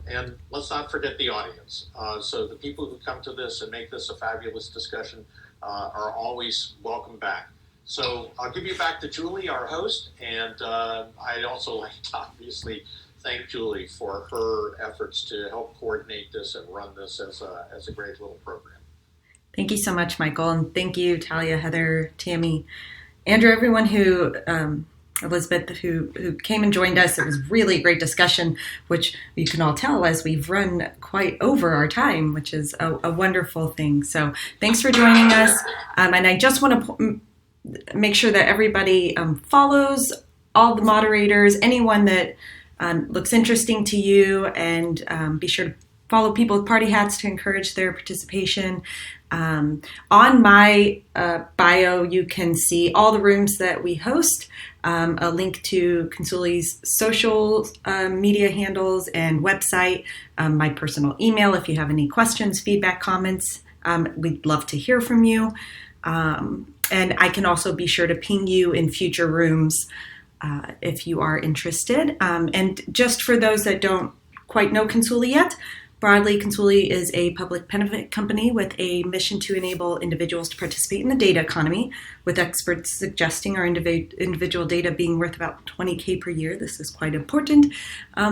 And let's not forget the audience. So the people who come to this and make this a fabulous discussion are always welcome back. So I'll give you back to Julie, our host, and I'd also like to obviously thank Julie for her efforts to help coordinate this and run this as a great little program. Thank you so much, Michael, and thank you, Talia, Heather, Tammy, Andrew, everyone who, Elizabeth, who came and joined us. It was really a great discussion, which you can all tell as we've run quite over our time, which is a wonderful thing. So thanks for joining us. And I just want to make sure that everybody follows all the moderators, anyone that looks interesting to you, and be sure to follow people with party hats to encourage their participation. On my bio, you can see all the rooms that we host, a link to Consuli's social media handles and website, my personal email if you have any questions, feedback, comments. We'd love to hear from you. And I can also be sure to ping you in future rooms if you are interested. And just for those that don't quite know Consuli yet, broadly, Consuli is a public benefit company with a mission to enable individuals to participate in the data economy, with experts suggesting our individual data being worth about $20K per year. This is quite important.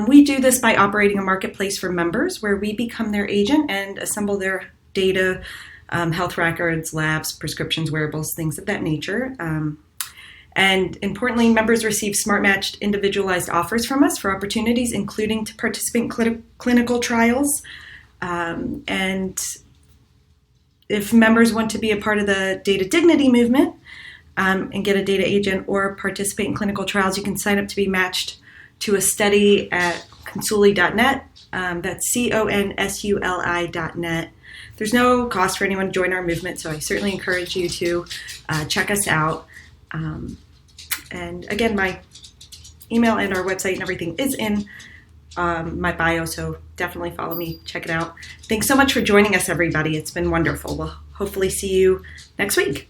We do this by operating a marketplace for members where we become their agent and assemble their data, health records, labs, prescriptions, wearables, things of that nature. And importantly, members receive smart-matched individualized offers from us for opportunities, including to participate in clinical trials. And if members want to be a part of the data dignity movement and get a data agent or participate in clinical trials, you can sign up to be matched to a study at consuli.net. That's CONSULI.net. There's no cost for anyone to join our movement, so I certainly encourage you to check us out. And again, my email and our website and everything is in my bio, so definitely follow me, check it out. Thanks so much for joining us, everybody. It's been wonderful. We'll hopefully see you next week.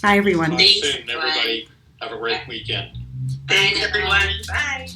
Bye, everyone. See you soon, everybody. Have a great weekend. Thanks, everyone. Bye.